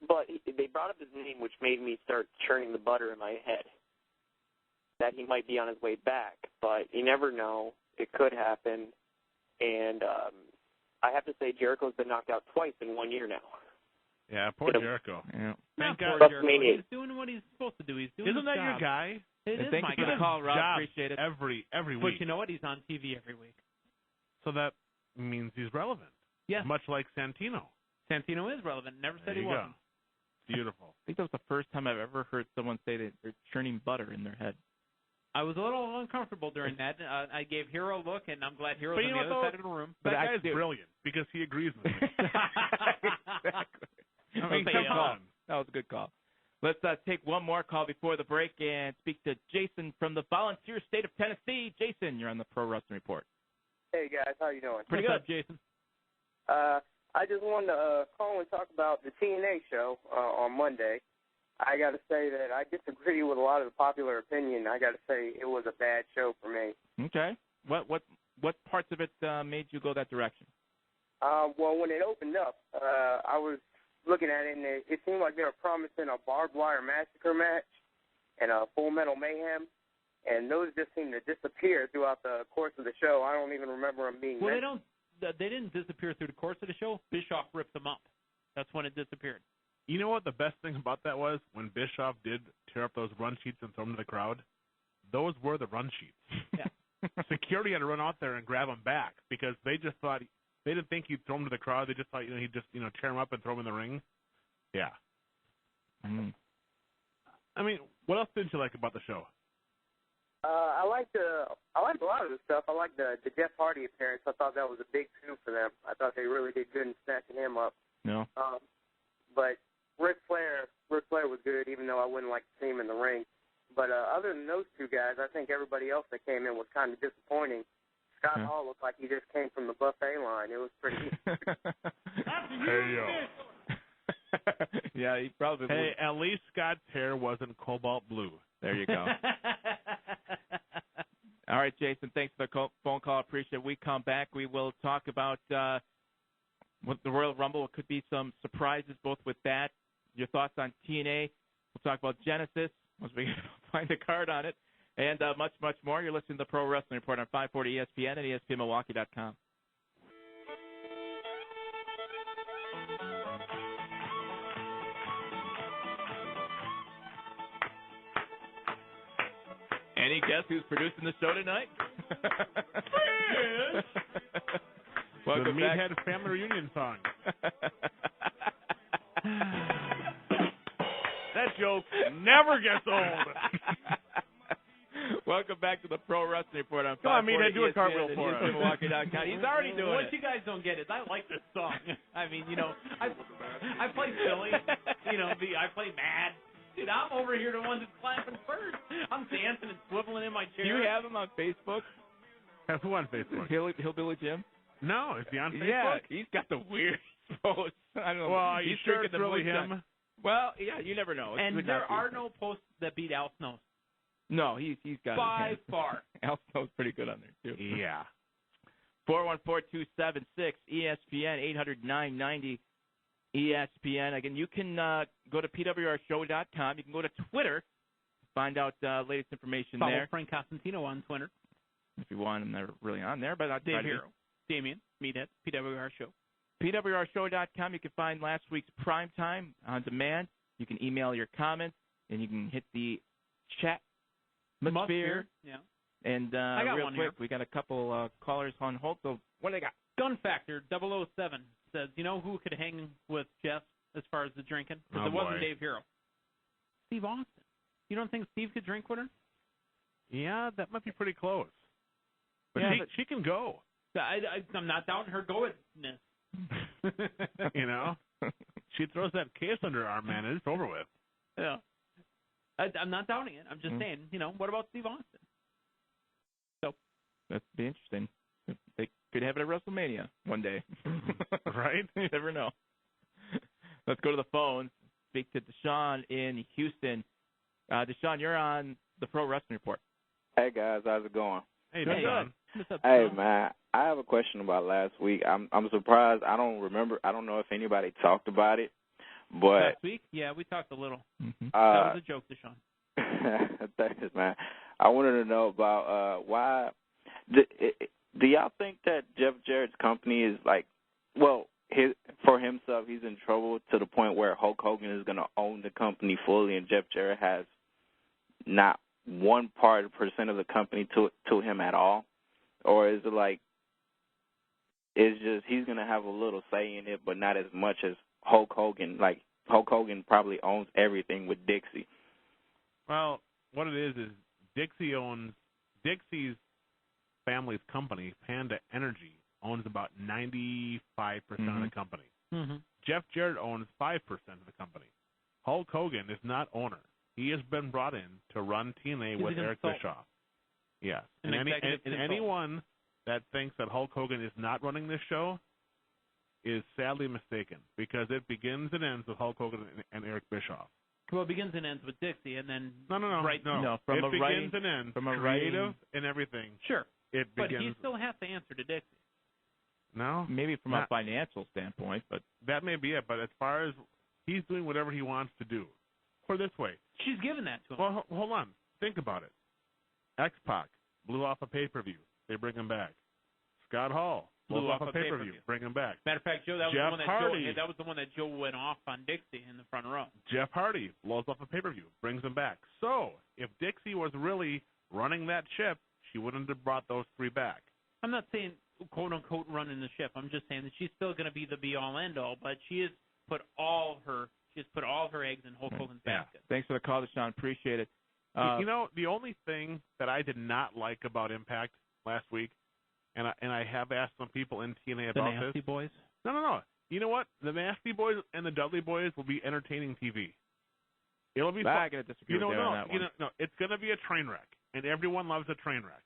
K: But they brought up his name, which made me start churning the butter in my head. That he might be on his way back, but you never know. It could happen. And I have to say, Jericho's been knocked out twice in 1 year now.
B: Yeah, poor Jericho.
J: Yeah.
E: Thank God. He's doing what he's supposed to do. He's doing
B: Isn't that
E: job.
B: your guy?
E: It is
J: thank
E: my
J: you for
E: guy.
J: the call, Rob. Appreciate it.
B: Every week.
E: But you know what? He's on TV every week.
B: So that means he's relevant.
E: Yeah.
B: Much like Santino.
E: Santino is relevant. Never said he wasn't.
B: Beautiful.
J: I think that was the first time I've ever heard someone say that they're churning butter in their head.
E: I was a little uncomfortable during that. I gave Hero a look, and I'm glad Hero's on the other side of the room.
B: That guy's brilliant because he agrees with me.
J: Exactly.
B: I mean, come on.
J: That was a good call. Let's take one more call before the break and speak to Jason from the volunteer state of Tennessee. Jason, you're on the Pro Wrestling Report.
M: Hey, guys. How you doing?
J: Pretty good, Jason.
M: I just wanted to call and talk about the TNA show on Monday. I got to say that I disagree with a lot of the popular opinion. I got to say it was a bad show for me.
J: Okay. What parts of it made you go that direction?
M: Well, when it opened up, I was looking at it, and it seemed like they were promising a barbed wire massacre match and a Full Metal Mayhem, and those just seemed to disappear throughout the course of the show. I don't even remember them being mentioned.
E: They didn't disappear through the course of the show. Bischoff ripped them up. That's when it disappeared.
B: You know what the best thing about that was? When Bischoff did tear up those run sheets and throw them to the crowd, those were the run sheets.
E: Yeah.
B: Security had to run out there and grab them back because they just thought they didn't think he'd throw them to the crowd. They just thought he'd just tear them up and throw them in the ring. Yeah.
J: Mm.
B: I mean, what else did you like about the show?
M: I liked a lot of the stuff. I liked the Jeff Hardy appearance. I thought that was a big coup for them. I thought they really did good in snatching him up.
J: No.
M: But Ric Flair was good, even though I wouldn't like to see him in the ring. But other than those two guys, I think everybody else that came in was kind of disappointing. Scott Hall looked like he just came from the buffet line. It was pretty.
B: Hey, yo.
J: Yeah, he probably.
B: Hey, at least Scott's hair wasn't cobalt blue.
J: There you go. All right, Jason, thanks for the phone call. Appreciate it. We come back. We will talk about what the Royal Rumble. It could be some surprises both with that. Your thoughts on TNA. We'll talk about Genesis once we find a card on it. And much, much more. You're listening to the Pro Wrestling Report on 540 ESPN and ESPNMilwaukee.com. Any guess who's producing the show tonight? Welcome
B: the
J: back.
B: Meathead Family Reunion song. That joke never gets old.
J: Welcome back to the Pro Wrestling Report on 540
B: Come on, Meathead, do a
J: ESPN
B: cartwheel
J: and
B: for us.
J: ESPNMilwaukee.com. He's already doing
E: what
J: it.
E: you guys don't get is I like this song. I mean, I play silly. I play mad. Dude, I'm over here the one that's clapping first. I'm dancing and swiveling in my chair.
J: Do you have him on Facebook?
B: Who on Facebook?
J: Hillbilly Jim?
B: No, is he on Facebook?
J: Yeah, he's got the weirdest posts. I don't know.
B: Well, are you
J: he's
B: sure
J: drinking
B: it's really him?
J: Well, yeah, you never know.
E: And there are no posts that beat Al Snow's.
J: No, he's got
E: by
J: it.
E: far.
J: Al Snow's pretty good on there, too.
B: Yeah.
J: 414-276 ESPN 800-990 ESPN. Again, you can go to pwrshow.com. You can go to Twitter, find out latest information
E: Follow
J: there.
E: Frank Costantino on Twitter.
J: If you want him, they're really on there. But I'll
E: Dave Hero, Damien, Meathead, PWR Show.
J: pwrshow.com. You can find last week's prime time on demand. You can email your comments, and you can hit the chat sphere.
E: Yeah.
J: And
E: I got
J: real
E: one
J: quick,
E: here.
J: we got a couple callers on hold. So what do they got?
E: Gun Factor 007 says, you know who could hang with Jeff as far as the drinking? Because it wasn't Dave Hero. Steve Austin. You don't think Steve could drink with her?
B: Yeah, that might be pretty close. But
E: Yeah,
B: she can go.
E: I'm not doubting her go-ness.
B: She throws that case under her arm, man, and it's over with.
E: Yeah. I'm not doubting it. I'm just saying, what about Steve Austin? So
J: That'd be interesting. They could have it at WrestleMania one day.
B: Right?
J: You never know. Let's go to the phones. Speak to Deshaun in Houston. Deshaun, you're on the Pro Wrestling Report.
N: Hey, guys. How's it going?
B: Hey,
E: Deshaun.
N: Hey, man. I have a question about last week. I'm surprised. I don't know if anybody talked about it, but
E: last week? Yeah, we talked a little.
J: Mm-hmm.
E: That was a joke, Deshaun.
N: Thanks, man. I wanted to know about why. Do y'all think that Jeff Jarrett's company is for himself, he's in trouble to the point where Hulk Hogan is going to own the company fully, and Jeff Jarrett has not 1% of the company to him at all? Or is it it's just he's going to have a little say in it, but not as much as Hulk Hogan? Like, Hulk Hogan probably owns everything with Dixie.
B: Well, what it is Dixie's family's company, Panda Energy, owns about 95% of the company.
E: Mm-hmm.
B: Jeff Jarrett owns 5% of the company. Hulk Hogan is not owner. He has been brought in to run TNA with Eric Bischoff. Yes. And anyone that thinks that Hulk Hogan is not running this show is sadly mistaken, because it begins and ends with Hulk Hogan and Eric Bischoff.
E: Well, it begins and ends with Dixie, and then
B: no.
E: From
B: it
E: a
B: begins
E: writing,
B: and ends
E: from a
B: creative
E: writing,
B: and everything.
E: Sure,
B: it begins.
E: But he still has to answer to Dixie.
B: No,
J: maybe from a financial standpoint, but
B: that may be it. But as far as he's doing whatever he wants to do, or this way,
E: she's given that to him.
B: Well, hold on, think about it. X-Pac blew off a pay-per-view. They bring him back. Scott Hall blew off a pay-per-view. Bring him back.
E: Matter of fact, Joe, that was
B: Jeff
E: the one that
B: Hardy.
E: that was the one that Joe went off on Dixie in the front row.
B: Jeff Hardy blows off a pay-per-view, brings him back. So if Dixie was really running that ship, she wouldn't have brought those three back.
E: I'm not saying quote unquote running the ship. I'm just saying that she's still going to be the be-all end-all, but she has put all her eggs in Hulk Hogan's basket.
J: Thanks for the call, Deshaun. Appreciate it.
B: The only thing that I did not like about Impact last week, and I have asked some people in TNA about this.
E: The Nasty Boys?
B: No. You know what? The Nasty Boys and the Dudley Boys will be entertaining TV. It'll be fun.
J: I'm going to disagree with you on that one.
B: No, it's going to be a train wreck, and everyone loves a train wreck.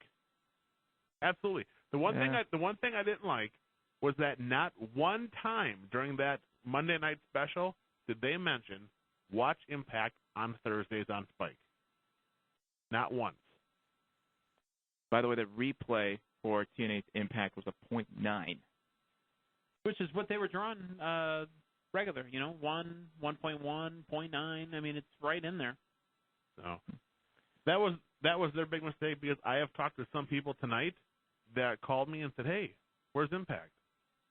B: Absolutely. The one thing I didn't like was that not one time during that Monday night special did they mention watch Impact on Thursdays on Spike. Not once.
J: By the way, the replay for TNA's Impact was a .9.
E: Which is what they were drawing regular, 1, 1.1, 0.9. I mean, it's right in there.
B: So that was their big mistake, because I have talked to some people tonight that called me and said, "Hey, where's Impact?"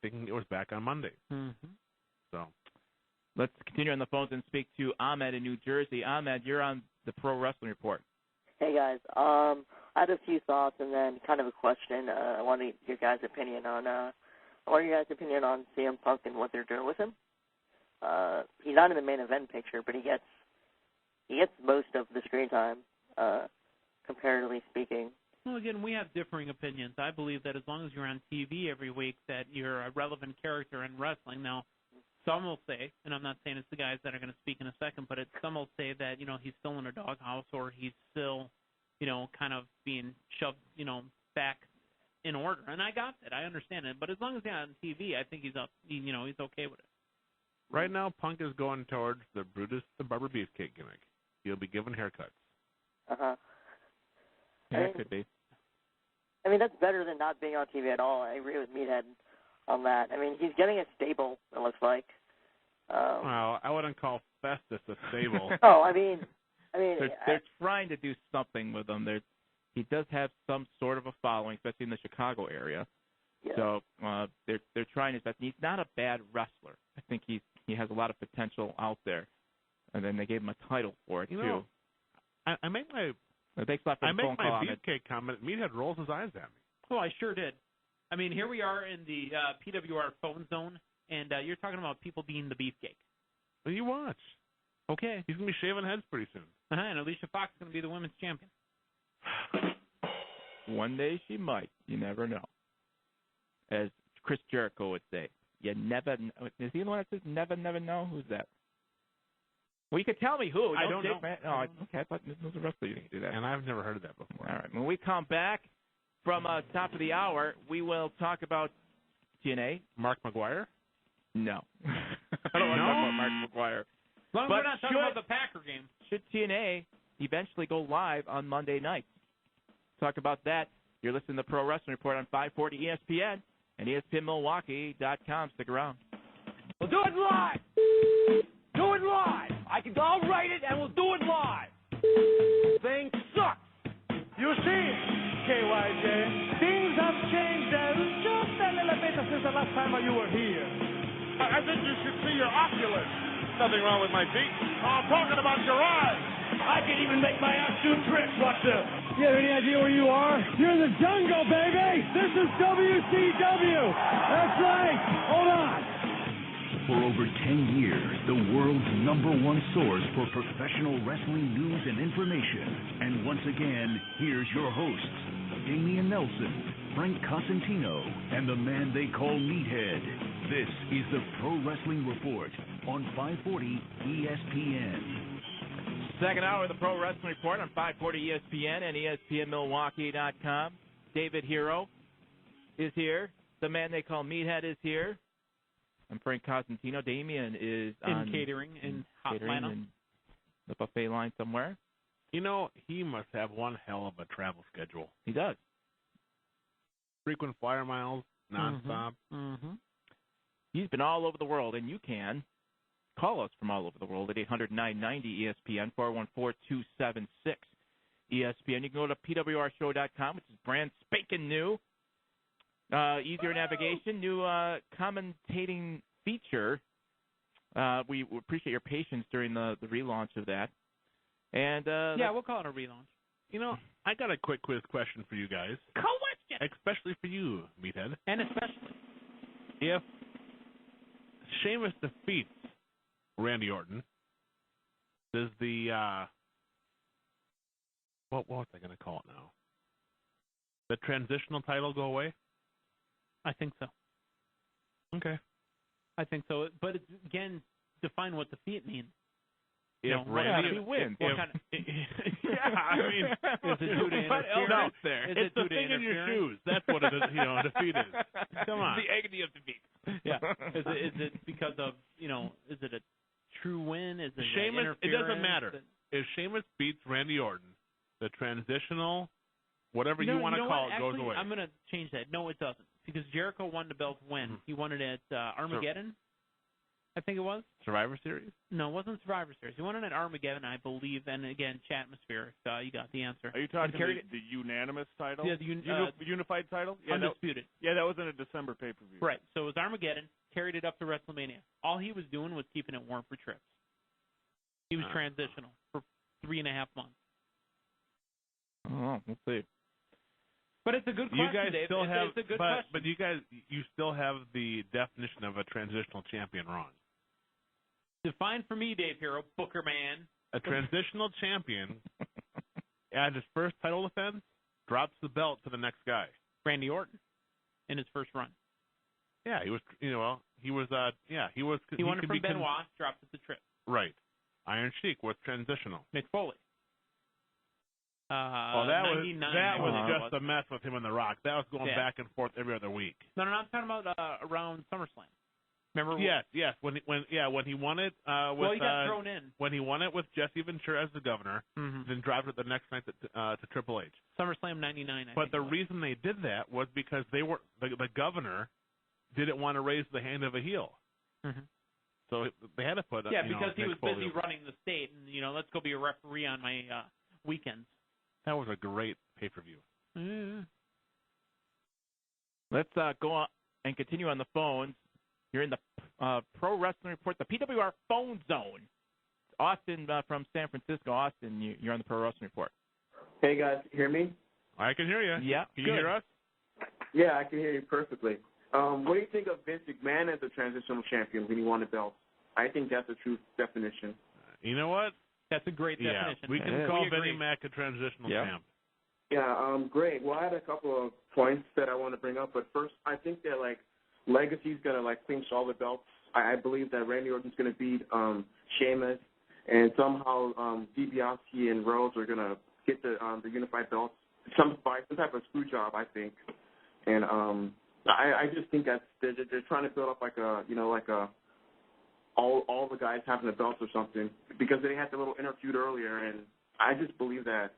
B: Thinking it was back on Monday.
E: Mm-hmm.
B: So
J: let's continue on the phones and speak to Ahmed in New Jersey. Ahmed, you're on the Pro Wrestling Report.
O: Hey guys, I had a few thoughts and then kind of a question. I wanted your guys' opinion on CM Punk and what they're doing with him. He's not in the main event picture, but he gets most of the screen time, comparatively speaking.
E: Well, again, we have differing opinions. I believe that as long as you're on TV every week, that you're a relevant character in wrestling. Now, some will say, and I'm not saying it's the guys that are going to speak in a second, but some will say that, he's still in a doghouse, or he's still, kind of being shoved, back in order. And I got that. I understand it. But as long as he's on TV, I think he's okay with it.
B: Right now, Punk is going towards the Brutus the Barber Beefcake gimmick. He'll be given haircuts.
O: Uh-huh.
J: Yeah, it could be.
O: I mean, that's better than not being on TV at all. I agree with Meathead on that. I mean, he's getting a stable, it looks like.
B: Well, I wouldn't call Festus a stable.
O: Oh, I mean,
J: they're trying to do something with him. He does have some sort of a following, especially in the Chicago area.
O: Yeah.
J: So they're trying his best. He's not a bad wrestler. I think he has a lot of potential out there. And then they gave him a title for it too.
B: I make my
J: Thanks a lot for the phone call,
B: beefcake comment. Meathead rolls his eyes at me.
E: Oh, I sure did. I mean, here we are in the PWR phone zone, and you're talking about people being the beefcake.
B: Well, you watch.
E: Okay.
B: He's going to be shaving heads pretty soon.
E: And Alicia Fox is going to be the women's champion.
J: One day she might. You never know. As Chris Jericho would say, you never know. Is he the one that says never know? Who's that? Well, you could tell me who.
B: I don't know.
J: Okay, I thought this was a wrestler. You didn't do that.
B: And I've never heard of that before.
J: All right. When we come back from top of the hour, we will talk about TNA.
B: Mark McGuire?
J: No. I don't want to talk about Mark McGuire.
E: As long as we're not talking about the Packer game.
J: Should TNA eventually go live on Monday nights? Talk about that. You're listening to the Pro Wrestling Report on 540 ESPN and ESPNMilwaukee.com. Stick around.
A: We'll do it live. Do it live. I'll write it and we'll do it live. Thing sucks. You see it, KYJ. Things have changed just a little bit since the last time you were here.
G: I think you should see your oculus. Nothing wrong with my feet. I'm talking about your eyes.
A: I can even make my ass do tricks. Watch this. You have any idea where you are? You're in the jungle, baby. This is WCW. That's right. Hold on.
C: For over 10 years, the world's #1 source for professional wrestling news and information. And once again, here's your hosts, Damian Nelson, Frank Cosentino, and the man they call Meathead. This is the Pro Wrestling Report on 540 ESPN.
J: Second hour of the Pro Wrestling Report on 540 ESPN and ESPNMilwaukee.com. David Hero is here. The man they call Meathead is here. I'm Frank Cosentino. Damian is on
E: catering in Hotlanta.
J: In the buffet line somewhere.
B: You know, he must have one hell of a travel schedule.
J: He does.
B: Frequent flyer miles, nonstop.
E: Mm-hmm.
J: He's been all over the world, and you can call us from all over the world at 800-990-ESPN, 414-276-ESPN. You can go to pwrshow.com, which is brand spanking new. Easier navigation, new commentating feature. We appreciate your patience during the relaunch of that. And
E: we'll call it a relaunch.
B: You know, I got a quick quiz question for you guys.
E: Question!
B: Especially for you, Meathead.
E: And especially.
B: If Sheamus defeats Randy Orton, does the what was I going to call it now? The transitional title go away?
E: I think so.
B: Okay.
E: I think so. But it's, again, define what defeat means.
B: If Randy
J: wins.
B: I mean,
E: is it due to interference?
J: There.
B: It's the thing in your shoes. That's what it is. Defeat is. Come on.
J: The agony of defeat.
E: Yeah. Is it because of is it a true win? Is it
B: Sheamus? It doesn't matter. If Sheamus beats Randy Orton, the transitional, whatever you want to call it, goes away.
E: I'm going to change that. No, it doesn't. Because Jericho won the belt when? Mm-hmm. He won it at Armageddon, I think it was.
B: Survivor Series?
E: No, it wasn't Survivor Series. He won it at Armageddon, I believe. And again, Chatmosphere. You got the answer.
G: Are you talking the unanimous title?
E: Yeah, the
G: unified title? Yeah,
E: undisputed.
G: That was in a December pay-per-view.
E: Right. So it was Armageddon, carried it up to WrestleMania. All he was doing was keeping it warm for trips. He was transitional for 3.5 months.
J: Oh, we'll see.
E: But it's a good question,
B: you guys
E: Dave.
B: Still have,
E: it's a good question.
B: But you still have the definition of a transitional champion wrong.
E: Define for me, Dave Hero, Booker Man.
B: A transitional champion, at his first title defense, drops the belt to the next guy.
E: Randy Orton, in his first run.
B: Yeah, he was. He won it from
E: Benoit, dropped it to Tripp.
B: Right. Iron Sheik was transitional.
E: Mick Foley.
B: That was just a mess with him and The Rock. That was going back and forth every other week.
E: No, I'm talking about around SummerSlam. Remember?
B: Yes. When he won it.
E: He got thrown in.
B: When he won it with Jesse Ventura as the governor, then dropped it the next night to Triple H.
E: SummerSlam '99.
B: But the reason they did that was because they were the governor didn't want to raise the hand of a heel.
E: Mm-hmm.
B: So they had to put.
E: Because he was busy
B: over.
E: running the state, and let's go be a referee on my weekends.
B: That was a great pay-per-view.
E: Mm-hmm.
J: Let's go on and continue on the phones. You're in the Pro Wrestling Report, the PWR phone zone. Austin from San Francisco. Austin, you're on the Pro Wrestling Report.
P: Hey, guys. Hear me?
B: I can hear you.
J: Yeah.
B: Can you hear us?
P: Yeah, I can hear you perfectly. What do you think of Vince McMahon as a transitional champion when he won the belt? I think that's a true definition.
B: You know what?
E: That's a great definition.
B: We can call Vinnie Mac a transitional champ.
P: Yeah, great. Well, I had a couple of points that I want to bring up, but first, I think that Legacy's gonna clinch all the belts. I believe that Randy Orton's gonna beat Sheamus, and somehow DiBiase and Rose are gonna get the unified belts. Some type of screw job, I think, and I just think that they're trying to build up all the guys having the belts or something, because they had the little inner feud earlier, and I just believe that.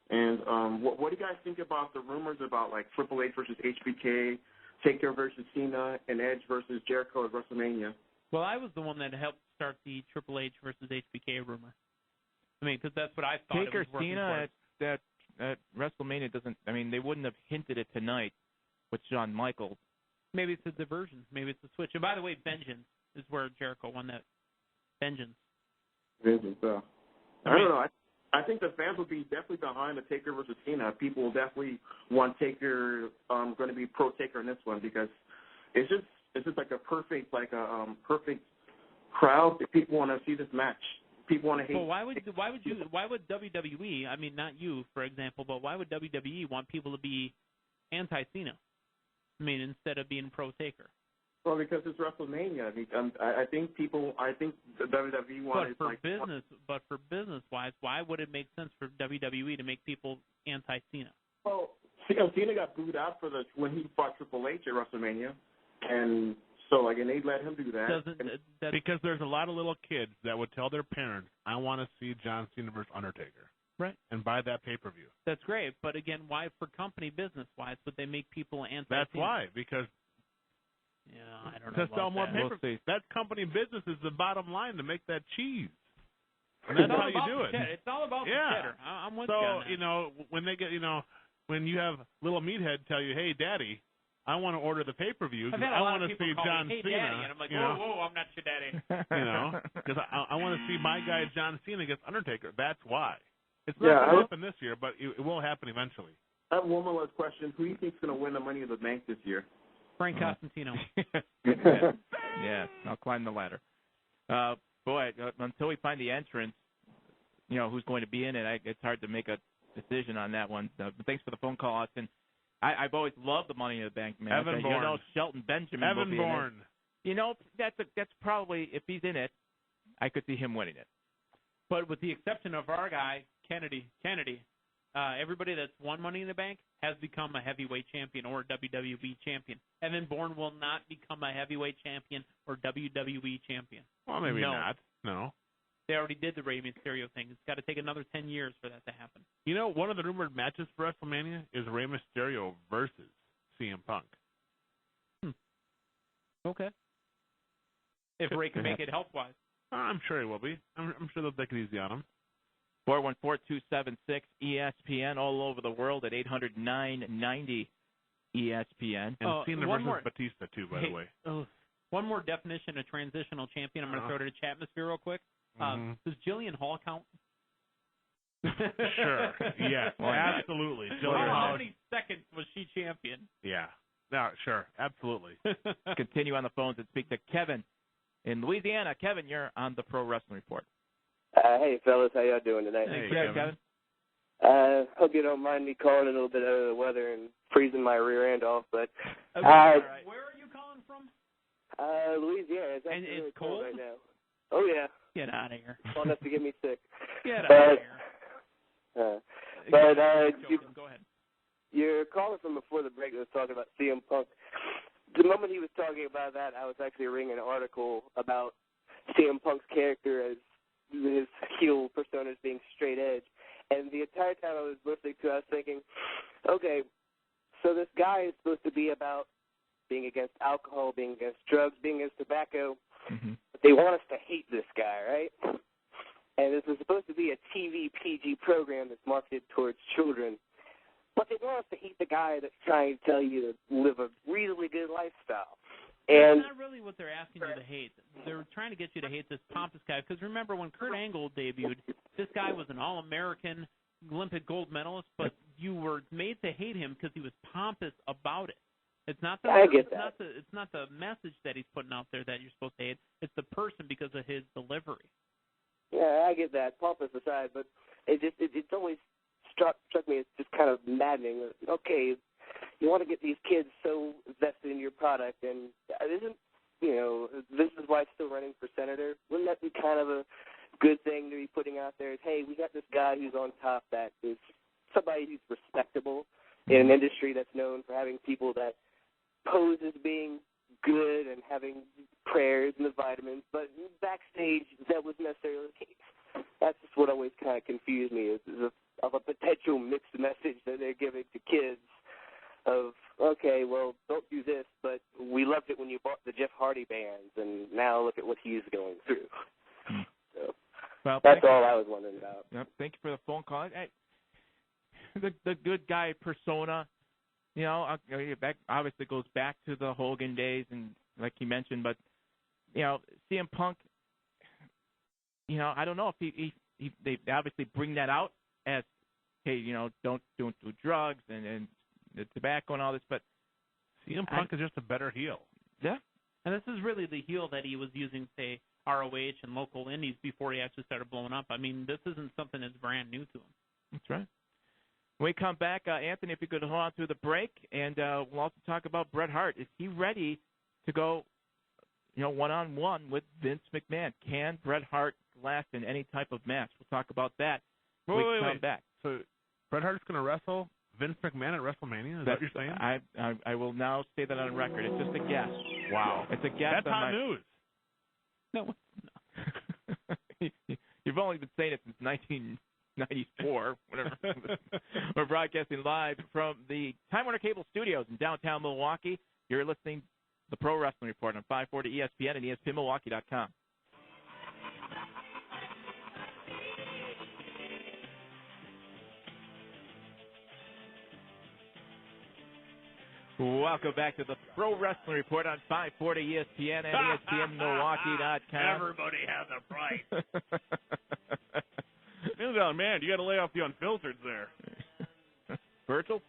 P: And what do you guys think about the rumors about Triple H versus HBK, Taker versus Cena, and Edge versus Jericho at WrestleMania?
E: Well, I was the one that helped start the Triple H versus HBK rumor. I mean, because that's what I thought.
J: Taker Cena at WrestleMania doesn't. I mean, they wouldn't have hinted it tonight with Shawn Michaels.
E: Maybe it's a diversion. Maybe it's a switch. And by the way, Vengeance is where Jericho won that. Vengeance.
P: I don't know. I think the fans will be definitely behind the Taker versus Cena. People will definitely want Taker, going to be pro Taker in this one, because it's just like a perfect crowd. People want to see this match. People want to hate.
E: Well, why would WWE? I mean, not you, for example, but why would WWE want people to be anti-Cena? I mean, instead of being pro Taker.
P: Well, because it's WrestleMania. I think the WWE wanted
E: But for business wise, why would it make sense for WWE to make people anti-Cena?
P: Well, Cena got booed out when he fought Triple H at WrestleMania, and so and they let him do that.
B: Because there's a lot of little kids that would tell their parents, "I want to see John Cena versus Undertaker."
E: Right.
B: And buy that pay-per-view.
E: That's great, but again, why for company business-wise would they make people anti-Cena?
B: That's why, because
E: I don't know
B: to sell more
E: that.
B: paper. That's company business is the bottom line to make that cheese. And that's how you do it.
E: It's all about the cheddar. I'm with you on that.
B: When they get, when you have little meathead tell you, "Hey, Daddy, I want to order the pay-per-view because I want to see John
E: hey,
B: Cena."
E: Daddy, and I'm like, whoa, I'm not your daddy.
B: Because I want to see my guy John Cena against Undertaker. That's why. It's not going to happen this year, but it will happen eventually.
P: I have one more last question. Who do you think is going to win the Money in the Bank this year?
E: Frank Costantino.
J: Yeah, I'll climb the ladder. Boy, until we find the entrance, who's going to be in it, it's hard to make a decision on that one. But thanks for the phone call, Austin. I've always loved the Money in the Bank, man.
B: Evan Bourne.
J: Shelton Benjamin will be
B: Bourne.
J: in it. That's probably, if he's in it, I could see him winning it.
E: But with the exception of our guy, Kennedy, everybody that's won Money in the Bank has become a heavyweight champion or a WWE champion. Evan Bourne will not become a heavyweight champion or WWE champion.
B: Well, maybe not. No.
E: They already did the Rey Mysterio thing. It's got to take another 10 years for that to happen.
B: One of the rumored matches for WrestleMania is Rey Mysterio versus CM Punk.
E: Okay. If Rey can make it health-wise.
B: I'm sure he will be. I'm sure they'll take it easy on him.
J: 414-276-ESPN all over the world at 800-990 ESPN.
B: And Cena versus Batista, too, by the way.
E: One more definition of transitional champion. I'm going to throw to the chatmosphere real quick. Does Jillian Hall count?
B: Sure. Yes, absolutely.
E: How many seconds was she champion?
B: Yeah. No, sure. Absolutely.
J: Continue on the phones and speak to Kevin in Louisiana. Kevin, you're on the Pro Wrestling Report.
Q: Hey, fellas. How y'all doing tonight?
J: Hey, Kevin.
Q: Hope you don't mind me calling a little bit out of the weather and freezing my rear end off, but...
E: Where are you calling from?
Q: Louisiana. It's
E: and it's
Q: really
E: cold
Q: right now. Oh, yeah.
E: Get out of here.
Q: Cold enough to get me sick.
E: Get out of here.
Q: Go
E: ahead.
Q: Your caller from before the break was talking about CM Punk. The moment he was talking about that, I was actually reading an article about CM Punk's character as his heel persona as being straight edge. And the entire time I was listening to it, I was thinking, okay, so this guy is supposed to be about being against alcohol, being against drugs, being against tobacco.
J: Mm-hmm.
Q: But they want us to hate this guy, right? And this is supposed to be a TV PG program that's marketed towards children. But they want us to hate the guy that's trying to tell you to live a reasonably good lifestyle. And
E: that's not really what they're asking you to hate. They're trying to get you to hate this pompous guy. Because remember, when Kurt Angle debuted, this guy was an All-American Olympic gold medalist, but you were made to hate him because he was pompous about it. It's not the it's not the message that he's putting out there that you're supposed to hate. It's the person because of his delivery.
Q: Yeah, I get that, pompous aside, but it's always struck me as just kind of maddening. Okay, you want to get these kids so vested in your product, and this is why I'm still running for senator. Wouldn't that be kind of a good thing to be putting out there? Is, hey, we got this guy who's on top that is somebody who's respectable in an industry that's known for having people that pose as being good and having prayers and the vitamins, but backstage that wasn't necessarily the case. That's just what always kind of confused me is of a potential mixed message that they're giving to kids of, okay, well, don't do this, but we loved it when you bought the Jeff Hardy bands, and now look at what he's going through. So that's all I was wondering about.
J: Yep, thank you for the phone call. The good guy persona, that obviously goes back to the Hogan days, and like you mentioned, but CM Punk, I don't know if they obviously bring that out as, hey, don't do drugs and the tobacco and all this, but
B: CM Punk is just a better heel.
J: Yeah,
E: and this is really the heel that he was using, say, ROH and local indies before he actually started blowing up. I mean, this isn't something that's brand new to him.
J: That's right. When we come back, Anthony, if you could hold on through the break, and we'll also talk about Bret Hart. Is he ready to go one-on-one with Vince McMahon. Can Bret Hart last in any type of match? We'll talk about that when we come back.
B: So Bret Hart's going to wrestle Vince McMahon at WrestleMania? Is that what you're saying?
J: I will now say that on record. It's just a guess.
B: Wow.
J: It's a guess.
B: That's hot news.
J: No. You've only been saying it since 1994, whatever. We're broadcasting live from the Time Warner Cable Studios in downtown Milwaukee. You're listening to the Pro Wrestling Report on 540 ESPN and ESPNMilwaukee.com. Welcome back to the Pro Wrestling Report on 540 ESPN and ESPNMilwaukee.com.
A: Everybody has a price. Man, you got to lay off the unfiltered there.
J: Virgil?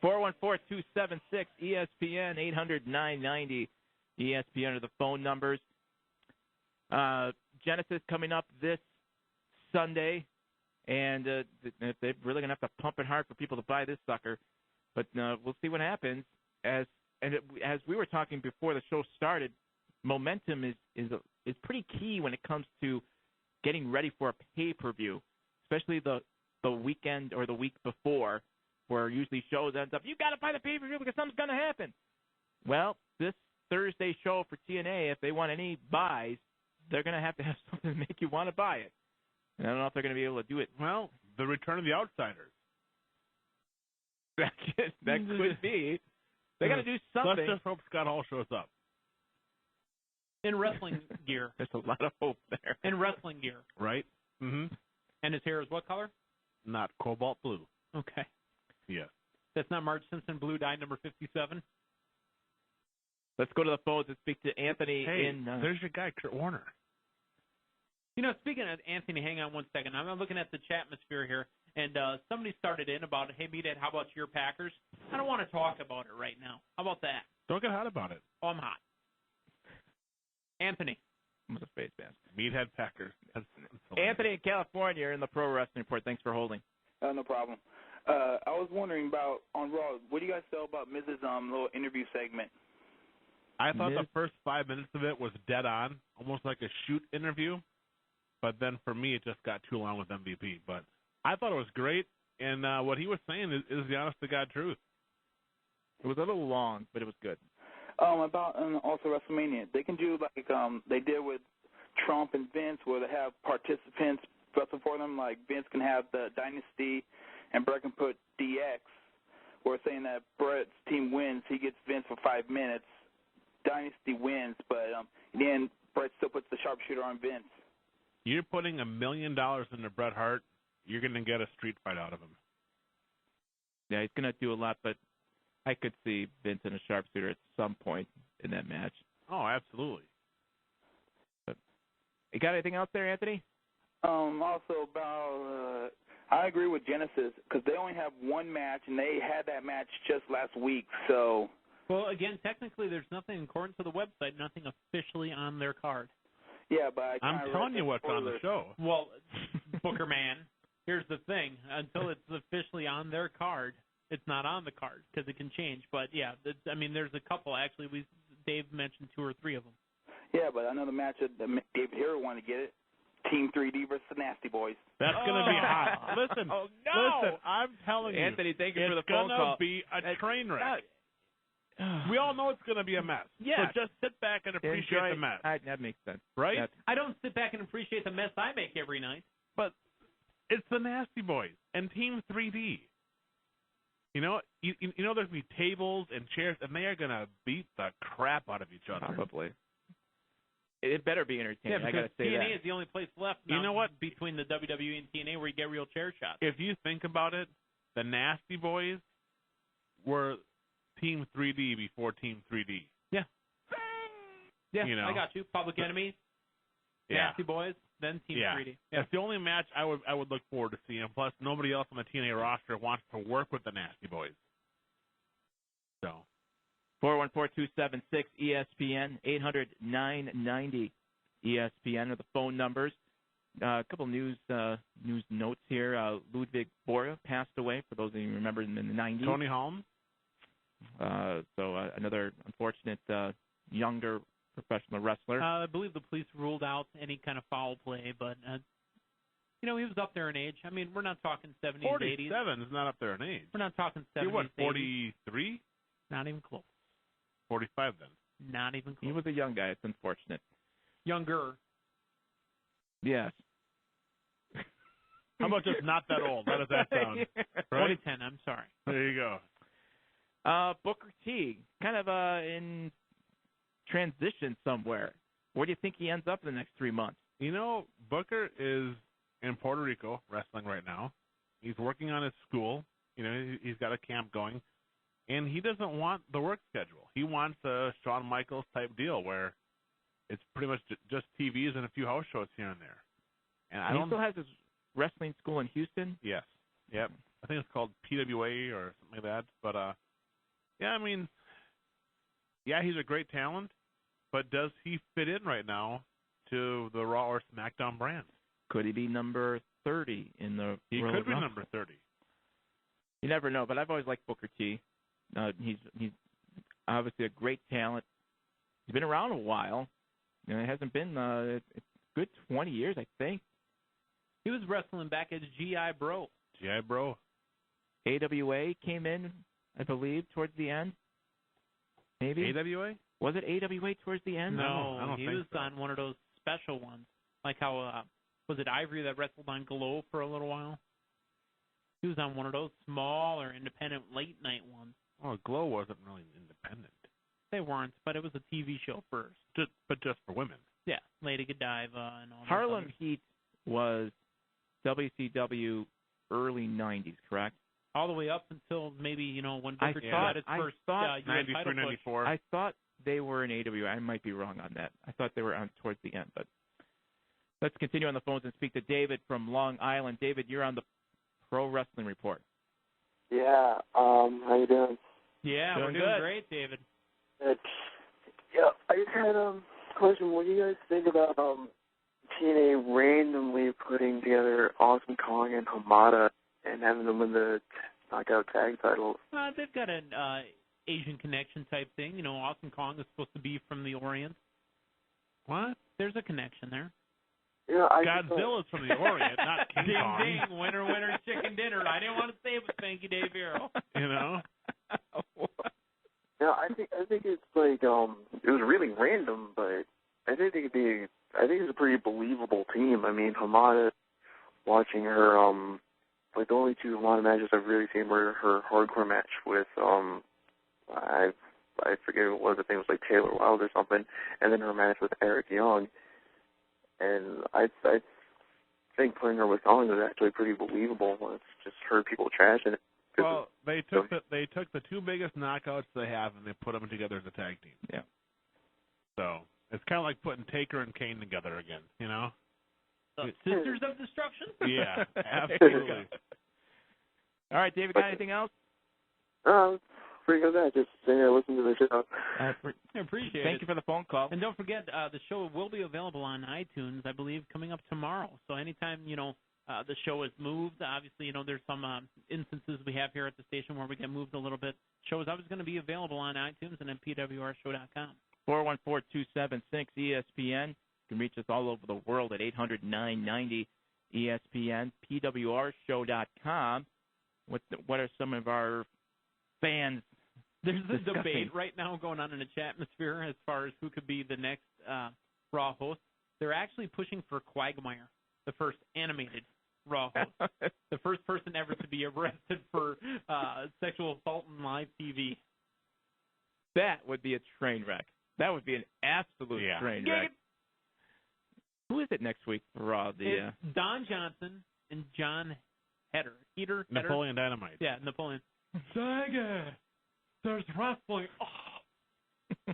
J: 414-276-ESPN, 800-990. ESPN are the phone numbers. Genesis coming up this Sunday, and they're really going to have to pump it hard for people to buy this sucker. But we'll see what happens. As we were talking before the show started, momentum is pretty key when it comes to getting ready for a pay-per-view, especially the weekend or the week before, where usually shows ends up, you got to buy the pay-per-view because something's going to happen. Well, this Thursday show for TNA, if they want any buys, they're going to have something to make you want to buy it. And I don't know if they're going to be able to do it.
B: Well, the return of the Outsiders.
J: That could be. They got to do something.
B: Let's just hope Scott Hall shows up.
E: In wrestling gear.
J: There's a lot of hope there.
E: In wrestling gear.
B: Right. Mm-hmm.
E: And his hair is what color?
B: Not cobalt blue.
E: Okay.
B: Yes.
E: That's not Marge Simpson blue dye number 57?
J: Let's go to the phones and speak to Anthony.
B: Hey, there's your guy, Kurt Warner.
E: Speaking of Anthony, hang on one second. I'm looking at the chatmosphere here, and somebody started in about, hey, Meathead, how about your Packers? I don't want to talk about it right now. How about that?
B: Don't get hot about it.
E: Oh, I'm hot. Anthony.
J: With a face mask.
B: Meathead Packers.
J: Anthony in California, you're in the Pro Wrestling Report. Thanks for holding.
R: No problem. I was wondering about, on Raw, what do you guys feel about Miz's little interview segment?
B: I thought the first 5 minutes of it was dead on, almost like a shoot interview. But then for me, it just got too long with MVP. But I thought it was great, and what he was saying is the honest-to-God truth.
J: It was a little long, but it was good.
R: About also WrestleMania, they can do like they did with Trump and Vince, where they have participants wrestle for them. Like Vince can have the Dynasty, and Bret can put DX. We're saying that Bret's team wins, he gets Vince for 5 minutes. Dynasty wins, but then Bret still puts the sharpshooter on Vince.
B: You're putting $1 million into Bret Hart, you're going to get a street fight out of him.
J: Yeah, he's going to do a lot, but I could see Vince in a sharpshooter at some point in that match.
B: Oh, absolutely.
J: But, you got anything else there, Anthony?
R: Also about, I agree with Genesis, because they only have one match, and they had that match just last week, so.
E: Well, again, technically there's nothing according to the website, nothing officially on their card.
R: Yeah, but
B: I'm telling you what's on the show.
E: Well, Booker Man, here's the thing. Until it's officially on their card, it's not on the card because it can change. But, yeah, there's a couple. Actually, Dave mentioned 2 or 3 of them.
R: Yeah, but I know the match that David Hero wanted to get it. Team 3D versus the Nasty Boys.
B: That's going to be hot. Listen, listen, I'm telling you.
J: Anthony, thank you for the phone
B: It's going
J: call.
B: to be a train wreck. We all know it's going to be a mess.
E: Yeah.
B: So just sit back and appreciate the mess.
J: That makes sense.
B: Right?
E: I don't sit back and appreciate the mess I make every night.
B: But it's the Nasty Boys and Team 3D. You know there's going to be tables and chairs, and they are going to beat the crap out of each other.
J: Probably. It better be entertaining.
E: Yeah,
J: I got to say
E: TNA
J: that.
E: is the only place left now
B: you know what?
E: Between the WWE and TNA where you get real chair shots.
B: If you think about it, the Nasty Boys were Team 3D before Team 3D.
E: Yeah. Yeah,
B: You know.
E: I got you. Public Enemy, Nasty Boys, then Team 3D. Yeah.
B: That's the only match I would look forward to seeing. Plus, nobody else on the TNA roster wants to work with the Nasty Boys. So.
J: 414-276-ESPN, 800-990 ESPN are the phone numbers. A couple news notes here. Ludwig Borja passed away, for those of you who remember in the 90s.
B: Tony Holmes?
J: So another unfortunate younger professional wrestler.
E: I believe the police ruled out any kind of foul play, but he was up there in age. I mean, we're not talking 70s, 80s.
B: 47 is not up there in age.
E: We're not talking 70s,
B: You're what,
E: 80s.
B: 43?
E: Not even close.
B: 45 then.
E: Not even close.
J: He was a young guy. It's unfortunate.
E: Younger.
J: Yes.
B: How about just not that old? How does that sound? Right?
E: 2010, I'm sorry.
B: There you go.
J: Booker T, kind of in transition somewhere. Where do you think he ends up in the next 3 months?
B: Booker is in Puerto Rico wrestling right now. He's working on his school. He's got a camp going. And he doesn't want the work schedule. He wants a Shawn Michaels type deal where it's pretty much just TVs and a few house shows here and there. And
J: he still has his wrestling school in Houston?
B: Yes. Yep. I think it's called PWA or something like that. But, he's a great talent. But does he fit in right now to the Raw or SmackDown brand?
J: Could he be number 30 in the
B: He
J: Royal
B: could be
J: Rumble?
B: number 30.
J: You never know, but I've always liked Booker T. He's obviously a great talent. He's been around a while. It hasn't been a good 20 years, I think.
E: He was wrestling back as G.I. Bro.
B: G.I. Bro.
J: AWA came in, I believe, towards the end. Maybe.
B: AWA?
J: Was it AWA towards the end?
E: No,
B: I don't
E: he
B: think
E: was
B: so.
E: on one of those special ones. Like how, was it Ivory that wrestled on Glow for a little while? He was on one of those smaller, independent, late-night ones.
B: Oh, Glow wasn't really independent.
E: They weren't, but it was a TV show first.
B: But just for women.
E: Yeah, Lady Godiva and all that.
J: Harlem Heat was WCW early 90s, correct?
E: All the way up until maybe, when Booker T had his first US title push.
J: I thought they were in AWA. I might be wrong on that. I thought they were on towards the end. But let's continue on the phones and speak to David from Long Island. David, you're on the Pro Wrestling Report.
S: Yeah, how you doing?
E: Yeah, we're doing great, David.
S: Good. Yeah, I just had a question. What do you guys think about TNA randomly putting together Awesome Kong and Hamada and having them win the knockout tag titles?
E: They've got an Asian connection type thing. Awesome Kong is supposed to be from the Orient. What? There's a connection there.
S: Yeah,
B: Godzilla's from the Orient, not King
E: ding,
B: Kong.
E: Ding, winner, winner, chicken dinner. I didn't want to say it, but thank you, Dave Hero.
S: Yeah, I think it's like it was really random, but I think it's a pretty believable team. I mean, Hamada, watching her like the only two Hamada matches I've really seen were her hardcore match with I forget what the thing was, like Taylor Wilde or something, and then her match with Eric Young. And I think putting her with Kong was actually pretty believable. It's just heard people trashing it.
B: Well, they took the two biggest knockouts they have and they put them together as a tag team.
J: Yeah.
B: So it's kind of like putting Taker and Kane together again,
E: Sisters of Destruction?
B: Yeah, absolutely.
J: All right, David, got anything else?
S: Pretty good that. Just listen to the show.
E: I appreciate it.
J: Thank you for the phone call.
E: And don't forget, the show will be available on iTunes, I believe, coming up tomorrow. So anytime, the show is moved, obviously, there's some instances we have here at the station where we get moved a little bit. The show is always going to be available on iTunes and at pwrshow.com.
J: 414-276-ESPN. You can reach us all over the world at 800-990-ESPN, pwrshow.com. What are some of our fans
E: There's a
J: discussing?
E: debate right now going on in the chat atmosphere as far as who could be the next Raw host. They're actually pushing for Quagmire, the first animated Raw host. The first person ever to be arrested for sexual assault on live TV.
J: That would be a train wreck. That would be an absolute train wreck. Who is it next week for Raw?
E: It's Don Johnson and John Heder.
B: Napoleon Dynamite.
E: Yeah, Napoleon. Saga, there's wrestling. Oh.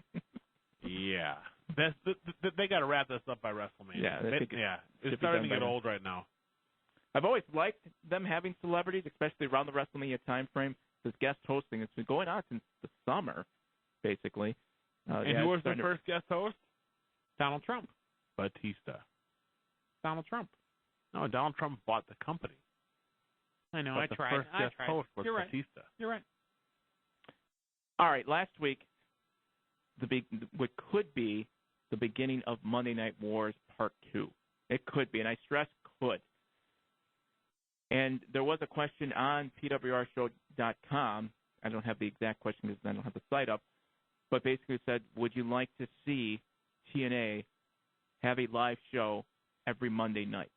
B: Yeah. They got to wrap this up by WrestleMania.
J: Yeah,
B: it's starting to get old right now.
J: I've always liked them having celebrities, especially around the WrestleMania time frame. This guest hosting, it's been going on since the summer, basically.
B: And who was the first guest host?
E: Donald Trump.
B: Batista.
E: Donald Trump.
B: No, Donald Trump bought the company.
E: I know,
B: but
E: I tried.
B: The first guest host was
E: You're
B: Batista.
E: Right. You're right.
J: All right, last week, what could be the beginning of Monday Night Wars Part 2. It could be, and I stress could. And there was a question on pwrshow.com. I don't have the exact question because I don't have the site up, but basically it said, would you like to see TNA have a live show every Monday night?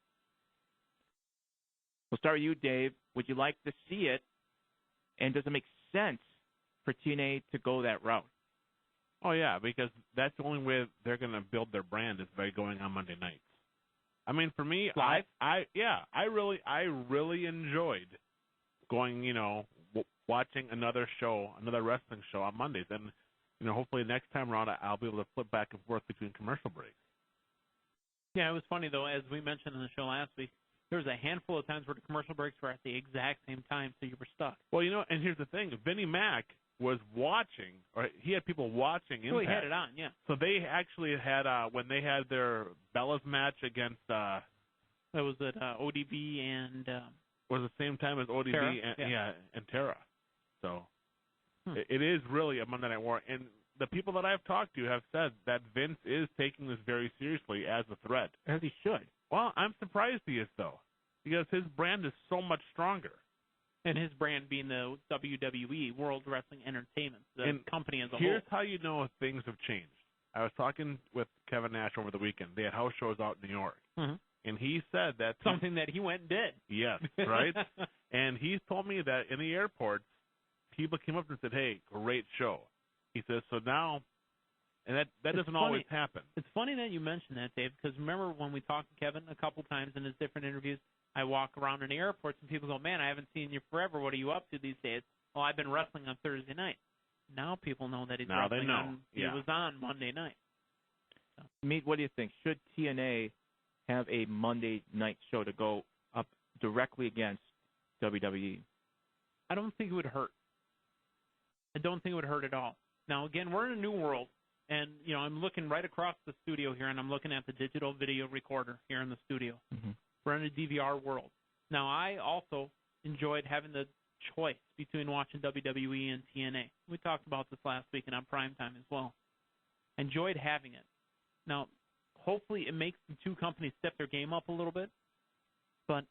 J: We'll start with you, Dave. Would you like to see it, and does it make sense for TNA to go that route?
B: Oh, yeah, because that's the only way they're going to build their brand is by going on Monday nights. I mean, for me,
E: live?
B: I really enjoyed going, watching another wrestling show on Mondays, and hopefully next time around I'll be able to flip back and forth between commercial breaks.
E: Yeah, it was funny though, as we mentioned in the show last week, there was a handful of times where the commercial breaks were at the exact same time, so you were stuck.
B: Well, and here's the thing, Vinnie Mac was watching, or he had people watching Impact.
E: Well, he had it on, yeah.
B: So they actually had, when they had their Bellas match against,
E: that was at ODB and...
B: was the same time as ODB
E: Tara?
B: and Tara. So it is really a Monday Night War. And the people that I've talked to have said that Vince is taking this very seriously as a threat.
J: As he should.
B: Well, I'm surprised he is, though, because his brand is so much stronger.
E: And his brand being the WWE, World Wrestling Entertainment, the company as a whole.
B: Here's how you know if things have changed. I was talking with Kevin Nash over the weekend. They had house shows out in New York.
E: Mm-hmm.
B: And he said that...
E: Something that he went and did.
B: Yes, right? And he told me that in the airports, people came up and said, hey, great show. He says, so now... And that doesn't always happen.
E: It's funny that you mentioned that, Dave, because remember when we talked to Kevin a couple times in his different interviews, I walk around in the airports and people go, man, I haven't seen you forever. What are you up to these days? Well, I've been wrestling on Thursday night. Now people know that he's wrestling.
B: They know.
E: He was on Monday night.
J: So. Meat, what do you think? Should TNA have a Monday night show to go up directly against WWE?
E: I don't think it would hurt. I don't think it would hurt at all. Now, again, we're in a new world. And, I'm looking right across the studio here, and I'm looking at the digital video recorder here in the studio.
J: Mm-hmm.
E: We're in a DVR world. Now, I also enjoyed having the choice between watching WWE and TNA. We talked about this last week and on Primetime as well. Enjoyed having it. Now, hopefully it makes the two companies step their game up a little bit. But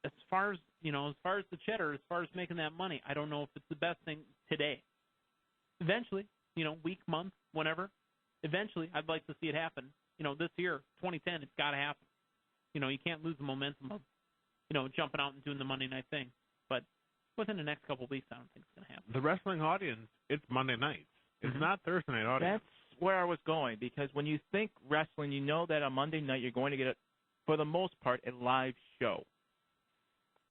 E: as far as the cheddar, as far as making that money, I don't know if it's the best thing today. Eventually, week, month, whenever. Eventually, I'd like to see it happen. This year, 2010, it's got to happen. You can't lose the momentum of, jumping out and doing the Monday night thing. But within the next couple of weeks, I don't think it's going to happen.
B: The wrestling audience, it's Monday nights. It's not Thursday night audience.
J: That's where I was going, because when you think wrestling, you know that on Monday night you're going to get, for the most part, a live show.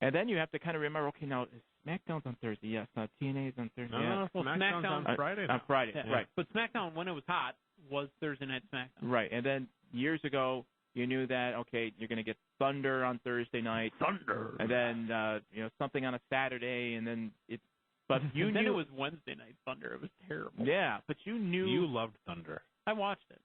J: And then you have to kind of remember, okay, now SmackDown's on Thursday, yes. TNA is on Thursday.
B: No, SmackDown's on Friday.
J: On Friday,
E: yeah.
J: Right.
E: But SmackDown, when it was hot, was Thursday Night SmackDown.
J: Right, and then years ago, you knew that, okay, you're going to get Thunder on Thursday night.
B: Thunder.
J: And then, something on a Saturday, and then it. But you
E: then
J: knew
E: it was Wednesday Night Thunder. It was terrible.
J: Yeah, but you knew.
B: You loved Thunder.
E: I watched it.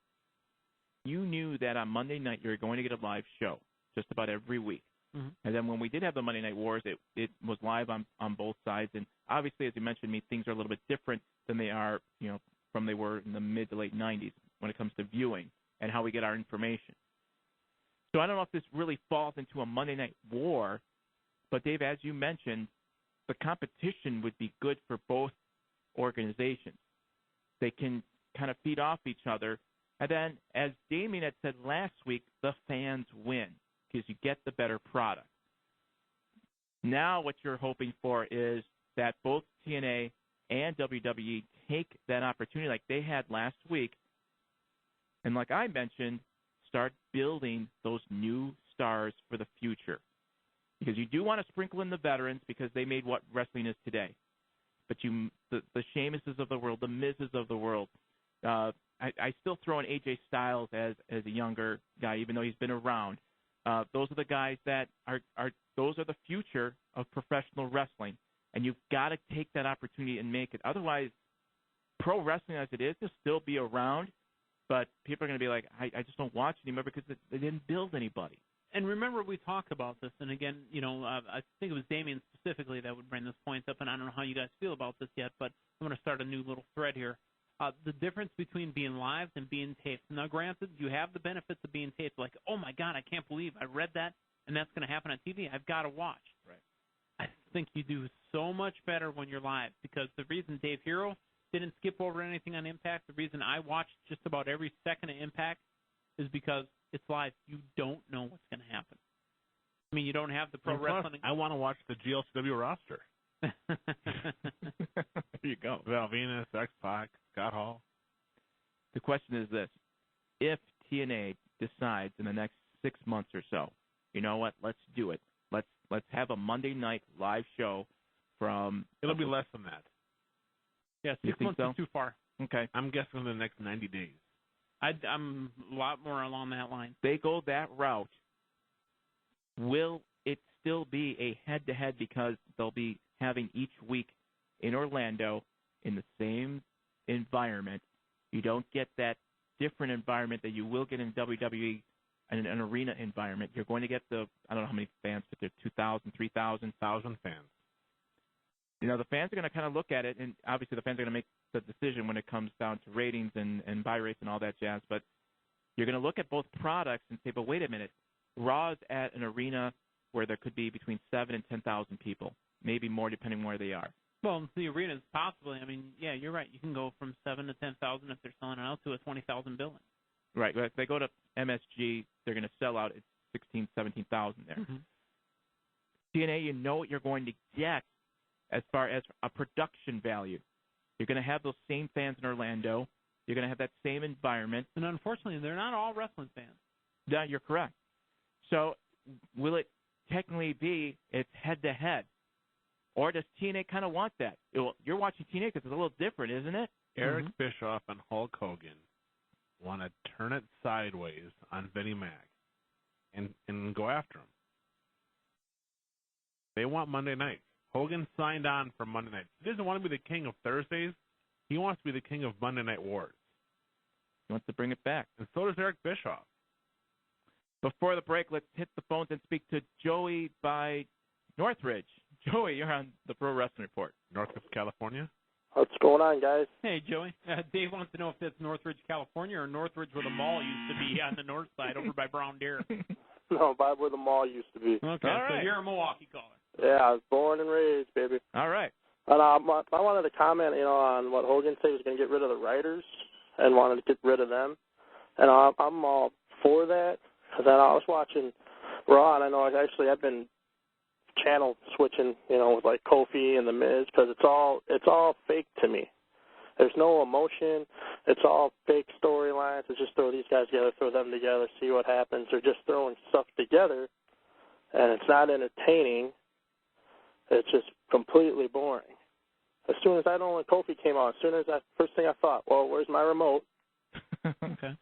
J: You knew that on Monday night you were going to get a live show just about every week.
E: Mm-hmm.
J: And then when we did have the Monday Night Wars, it was live on both sides. And obviously, as you mentioned, things are a little bit different than they are, from they were in the mid to late 90s when it comes to viewing and how we get our information. So I don't know if this really falls into a Monday Night War, but Dave, as you mentioned, the competition would be good for both organizations. They can kind of feed off each other. And then, as Damien had said last week, the fans win because you get the better product. Now what you're hoping for is that both TNA and WWE take that opportunity like they had last week, and like I mentioned, start building those new stars for the future. Because you do want to sprinkle in the veterans because they made what wrestling is today. But the Sheamuses of the world, the Mizes of the world, I still throw in AJ Styles as a younger guy, even though he's been around. Those are the guys that those are the future of professional wrestling. And you've got to take that opportunity and make it. Otherwise, pro wrestling as it is will still be around, but people are going to be like, I just don't watch anymore because they didn't build anybody.
E: And remember, we talked about this, and again, I think it was Damien specifically that would bring this point up, and I don't know how you guys feel about this yet, but I'm going to start a new little thread here. the difference between being live and being taped. Now, granted, you have the benefits of being taped. Like, oh, my God, I can't believe I read that, and that's going to happen on TV. I've got to watch.
J: Right.
E: I think you do so much better when you're live, because the reason Dave Hero didn't skip over anything on Impact, the reason I watched just about every second of Impact is because it's live. You don't know what's going to happen. I mean, you don't have the pro wrestling.
B: I want to watch the GLCW roster.
J: There you go.
B: Val Venus, X-Pac, Scott Hall.
J: The question is this. If TNA decides in the next 6 months or so, you know what, let's do it. Let's have a Monday night live show from...
B: It'll be less than that.
E: Yeah, 6 months is too far.
J: Okay.
B: I'm guessing in the next 90 days.
E: I'm a lot more along that line.
J: They go that route. Will it still be a head-to-head because they'll be having each week in Orlando in the same environment? You don't get that different environment that you will get in WWE and an arena environment. You're going to get the, I don't know how many fans, but they're 2,000, 3,000.
B: 1,000 fans.
J: You know, the fans are going to kind of look at it, and obviously the fans are going to make the decision when it comes down to ratings and buy rates and all that jazz, but you're going to look at both products and say, but wait a minute, Raw's at an arena where there could be between 7,000 and 10,000 people, maybe more depending where they are.
E: Well, the arenas possibly. I mean, yeah, you're right. You can go from 7,000 to 10,000 if they're selling it out to a 20,000 building.
J: Right. If they go to MSG, they're going to sell out at 16,000, 17,000 there.
E: Mm-hmm.
J: TNA, you know what you're going to get as far as a production value. You're going to have those same fans in Orlando. You're going to have that same environment.
E: And unfortunately, they're not all wrestling fans.
J: Yeah, you're correct. So will it technically be it's head-to-head? Or does TNA kind of want that? You're watching TNA because it's a little different, isn't it?
B: Eric Bischoff and Hulk Hogan want to turn it sideways on Vinnie Mac and go after him. They want Monday nights. Hogan signed on for Monday nights. He doesn't want to be the king of Thursdays. He wants to be the king of Monday Night Wars.
J: He wants to bring it back.
B: And so does Eric Bischoff.
J: Before the break, let's hit the phones and speak to Joey by Northridge. Joey, you're on the Pro Wrestling Report.
B: Northridge, California.
T: What's going on, guys?
E: Hey, Joey. Dave wants to know if that's Northridge, California, or Northridge where the mall used to be on the north side over by Brown Deer.
T: No, by where the mall used to be.
E: Okay, so you're a Milwaukee caller.
T: Yeah, I was born and raised, baby.
J: All right.
T: And I wanted to comment, on what Hogan said he was going to get rid of the writers and wanted to get rid of them. And I'm all for that because I was watching Raw, and I know I've been channel switching, with like Kofi and The Miz because it's all fake to me. There's no emotion. It's all fake storylines. It's just throw these guys together, throw them together, see what happens. They're just throwing stuff together, and it's not entertaining. It's just completely boring. As soon as when Kofi came on, first thing I thought, well, where's my remote?
E: Okay.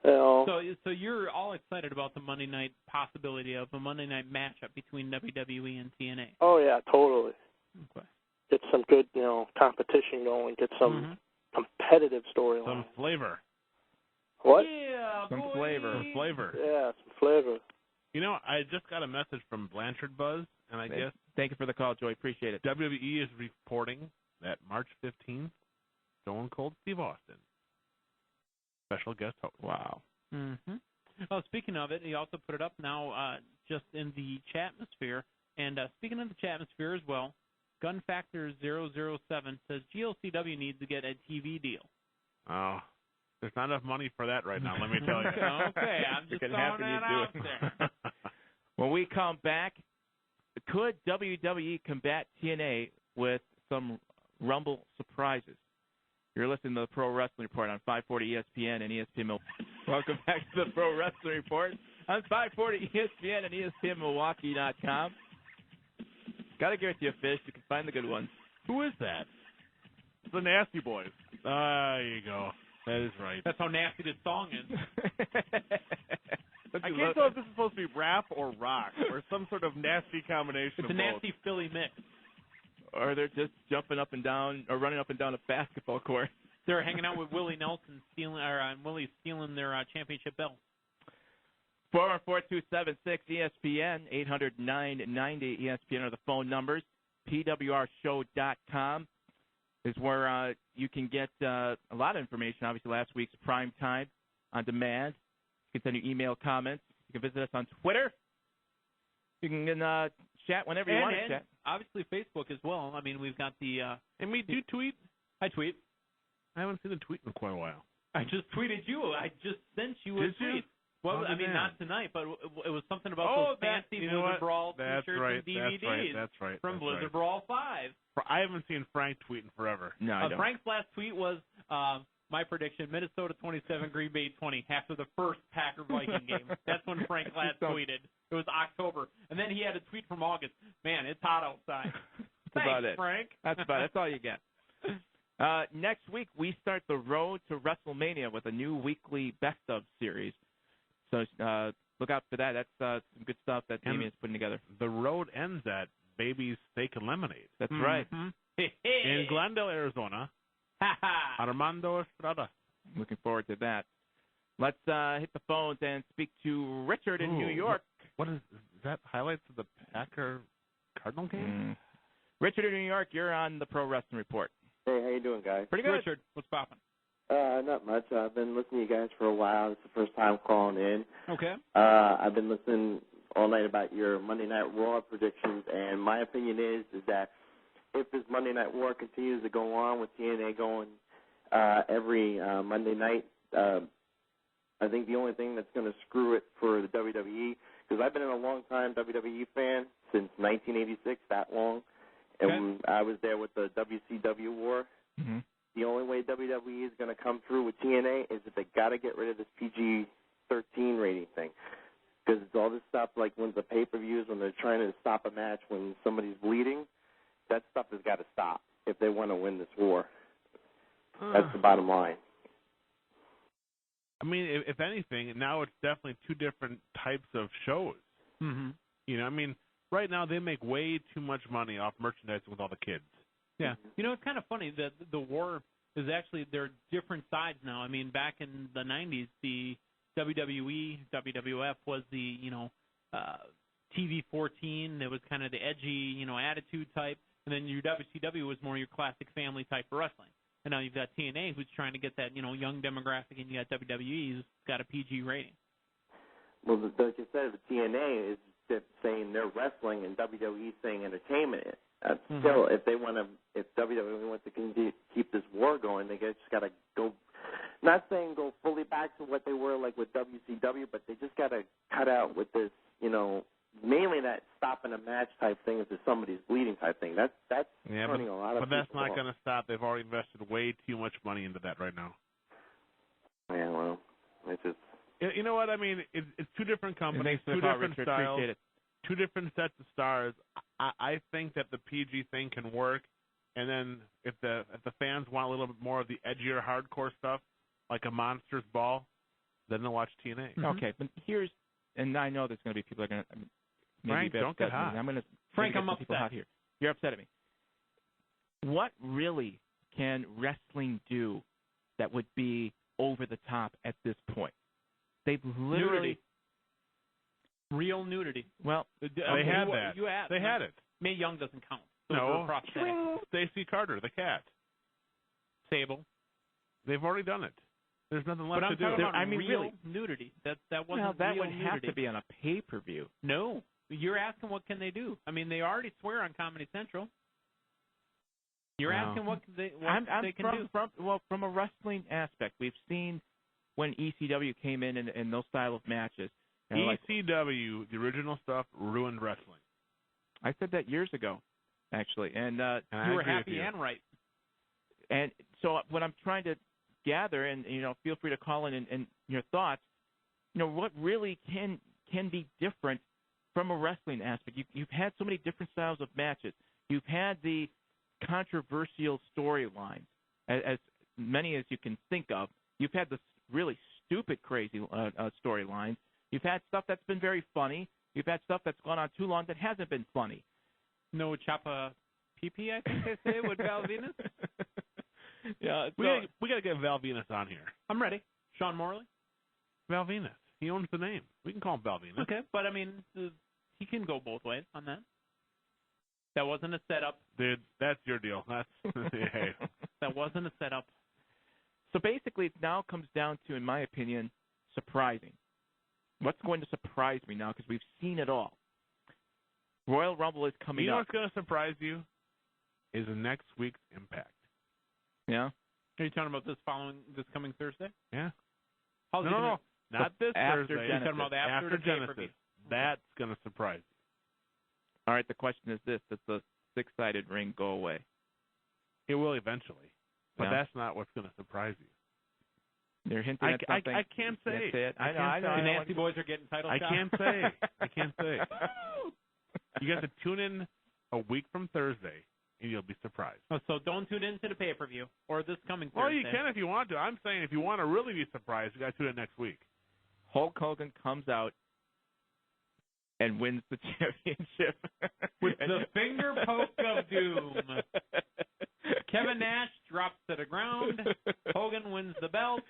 E: So you're all excited about the Monday night possibility of a Monday night matchup between WWE and TNA?
T: Oh, yeah, totally.
E: Okay.
T: Get some good, competition going. Get some competitive storyline.
B: Some flavor.
T: What?
E: Yeah,
B: Some flavor. Some flavor.
T: Yeah, some flavor.
B: I just got a message from Blanchard Buzz, and I guess...
J: Thank you for the call, Joey. Appreciate it.
B: WWE is reporting that March 15th, Stone Cold Steve Austin, special guest host.
J: Wow.
E: Mm-hmm. Well, speaking of it, he also put it up now just in the chatmosphere. And speaking of the chatmosphere as well, Gun Factor 007 says GLCW needs to get a TV deal.
B: Oh, there's not enough money for that right now, let me tell you.
E: Okay, I'm just throwing that out there.
J: When we come back, could WWE combat TNA with some Rumble surprises? You're listening to the Pro Wrestling Report on 540 ESPN and ESPN Milwaukee. Welcome back to the Pro Wrestling Report on 540 ESPN and ESPNMilwaukee.com. Got to give it to you, Fish. You can find the good ones.
B: Who is that? It's the Nasty Boys. There you go. That is right.
E: That's how nasty this song is.
B: I can't tell if this is supposed to be rap or rock or some sort of nasty combination
E: It's
B: of
E: a nasty Philly mix.
J: Or they're just jumping up and down or running up and down a basketball court.
E: They're hanging out with Willie Nelson, Willie stealing their championship belt.
J: 414-276-ESPN, 800-990-ESPN are the phone numbers. PWRshow.com. is where you can get a lot of information. Obviously, last week's Prime Time on demand. You can send your email comments. You can visit us on Twitter. You can chat whenever you want to chat.
E: Obviously, Facebook as well. I mean, we've got the.
B: And do you tweet?
E: I tweet.
B: I haven't seen a tweet in quite a while.
E: I just tweeted you. I just sent you a tweet. Well, I mean, not tonight, but it was something about those fancy Blizzard Brawl T-shirts and DVDs.
B: That's right.
E: From Blizzard Brawl 5.
B: I haven't seen Frank tweeting forever.
J: No, I don't.
E: Frank's last tweet was my prediction: Minnesota 27, Green Bay 20 after the first Packer-Viking game. That's when Frank last tweeted. It was October, and then he had a tweet from August. Man, it's hot outside.
J: That's about it,
E: Frank.
J: That's about it. That's all you get. Next week, we start the road to WrestleMania with a new weekly best of series. So look out for that. That's some good stuff that Damien's putting together.
B: The road ends at Baby's Steak and Lemonade.
J: That's right.
B: In Glendale, Arizona. Armando Estrada.
J: Looking forward to that. Let's hit the phones and speak to Richard in New York.
B: What is that? Highlights of the Packer-Cardinal game?
J: Richard in New York, you're on the Pro Wrestling Report.
U: Hey, how you doing, guys?
J: Pretty good.
E: Richard, what's poppin'?
U: Not much. I've been listening to you guys for a while. It's the first time calling in.
E: Okay.
U: I've been listening all night about your Monday Night Raw predictions, and my opinion is that if this Monday Night War continues to go on with TNA going every Monday night, I think the only thing that's going to screw it for the WWE, because I've been a long-time WWE fan since 1986, that long, and I was there with the WCW war.
J: Mm-hmm.
U: The only way WWE is going to come through with TNA is if they got to get rid of this PG-13 rating thing. Because it's all this stuff like when the pay-per-views, when they're trying to stop a match when somebody's bleeding, that stuff has got to stop if they want to win this war. That's the bottom line.
B: I mean, if anything, now it's definitely two different types of shows.
E: Mm-hmm.
B: You know, I mean, right now they make way too much money off merchandising with all the kids.
E: Yeah. You know, it's kind of funny that the war is actually, there are different sides now. I mean, back in the 90s, the WWE, WWF was the, TV-14. It was kind of the edgy, attitude type. And then your WCW was more your classic family type of wrestling. And now you've got TNA, who's trying to get that, young demographic, and you got WWE, who's got a PG rating.
U: Well, like you said, the TNA is saying they're wrestling and WWE saying entertainment. Still, if WWE wants to keep this war going, they just got to go. Not saying go fully back to what they were like with WCW, but they just got to cut out with this, mainly that stopping a match type thing if somebody's bleeding type thing. That's turning a lot of.
B: But that's
U: people
B: not
U: off.
B: going to stop. They've already invested way too much money into that right now.
U: Yeah, well, it's just.
B: You know what I mean? It's two different companies, two different styles, two different sets of stars. I think that the PG thing can work, and then if the fans want a little bit more of the edgier, hardcore stuff, like a Monsters Ball, then they'll watch TNA.
J: Mm-hmm. Okay, but and I know there's going to be people that are going to
B: Frank, don't get hot.
J: I'm upset. Hot here. You're upset at me. What really can wrestling do that would be over the top at this point? They've literally
E: real nudity.
J: Well,
B: they had that. They had it.
E: Mae Young doesn't count.
B: No. Stacy Carter, the cat.
E: Sable.
B: They've already done it. There's nothing left to do.
E: Real
J: really
E: nudity. That wasn't
J: that
E: real
J: would
E: nudity.
J: have to be on a pay-per-view.
E: No. You're asking what can they do? I mean, they already swear on Comedy Central. You're asking what they can do.
J: From a wrestling aspect, we've seen when ECW came in those style of matches.
B: ECW, the original stuff, ruined wrestling.
J: I said that years ago, actually, and
E: you were happy and right.
J: And so what I'm trying to gather, and feel free to call in and your thoughts. What really can be different from a wrestling aspect? You've had so many different styles of matches. You've had the controversial storylines, as many as you can think of. You've had the really stupid, crazy storylines. You've had stuff that's been very funny. You've had stuff that's gone on too long that hasn't been funny.
E: No Chapa PP, I think they say, with Val Venus.
B: Yeah, we got to get Val Venus on here.
E: I'm ready. Sean Morley?
B: Val Venus. He owns the name. We can call him Val Venus.
E: Okay, but I mean, he can go both ways on that. That wasn't a setup.
B: Dude, that's your deal. That's hey.
E: That wasn't a setup.
J: So basically, it now comes down to, in my opinion, surprising. What's going to surprise me now? Because we've seen it all. Royal Rumble is coming up.
B: You know what's going to surprise you? Is next week's Impact.
J: Yeah?
E: Are you talking about this coming Thursday?
B: Yeah.
E: No,
B: not this
J: after
B: Thursday.
E: You're talking about after the
B: Genesis.
E: pay-per-view.
B: That's going to surprise you.
J: All right, the question is this. Does the six-sided ring go away?
B: It will eventually. But
J: Yeah.
B: that's not what's going to surprise you.
J: They're hinting at something.
B: I can't say.
J: Can't say it. I know.
E: The Nasty Boys are getting title
B: I
E: shots.
B: can't say. I can't say. You got to tune in a week from Thursday, and you'll be surprised.
E: Oh, so don't tune in to the pay-per-view or this coming Thursday.
B: Well, you can if you want to. I'm saying if you want to really be surprised, you got to tune in next week.
J: Hulk Hogan comes out and wins the championship.
E: With the finger poke of doom. Kevin Nash drops to the ground. Hogan wins the belt.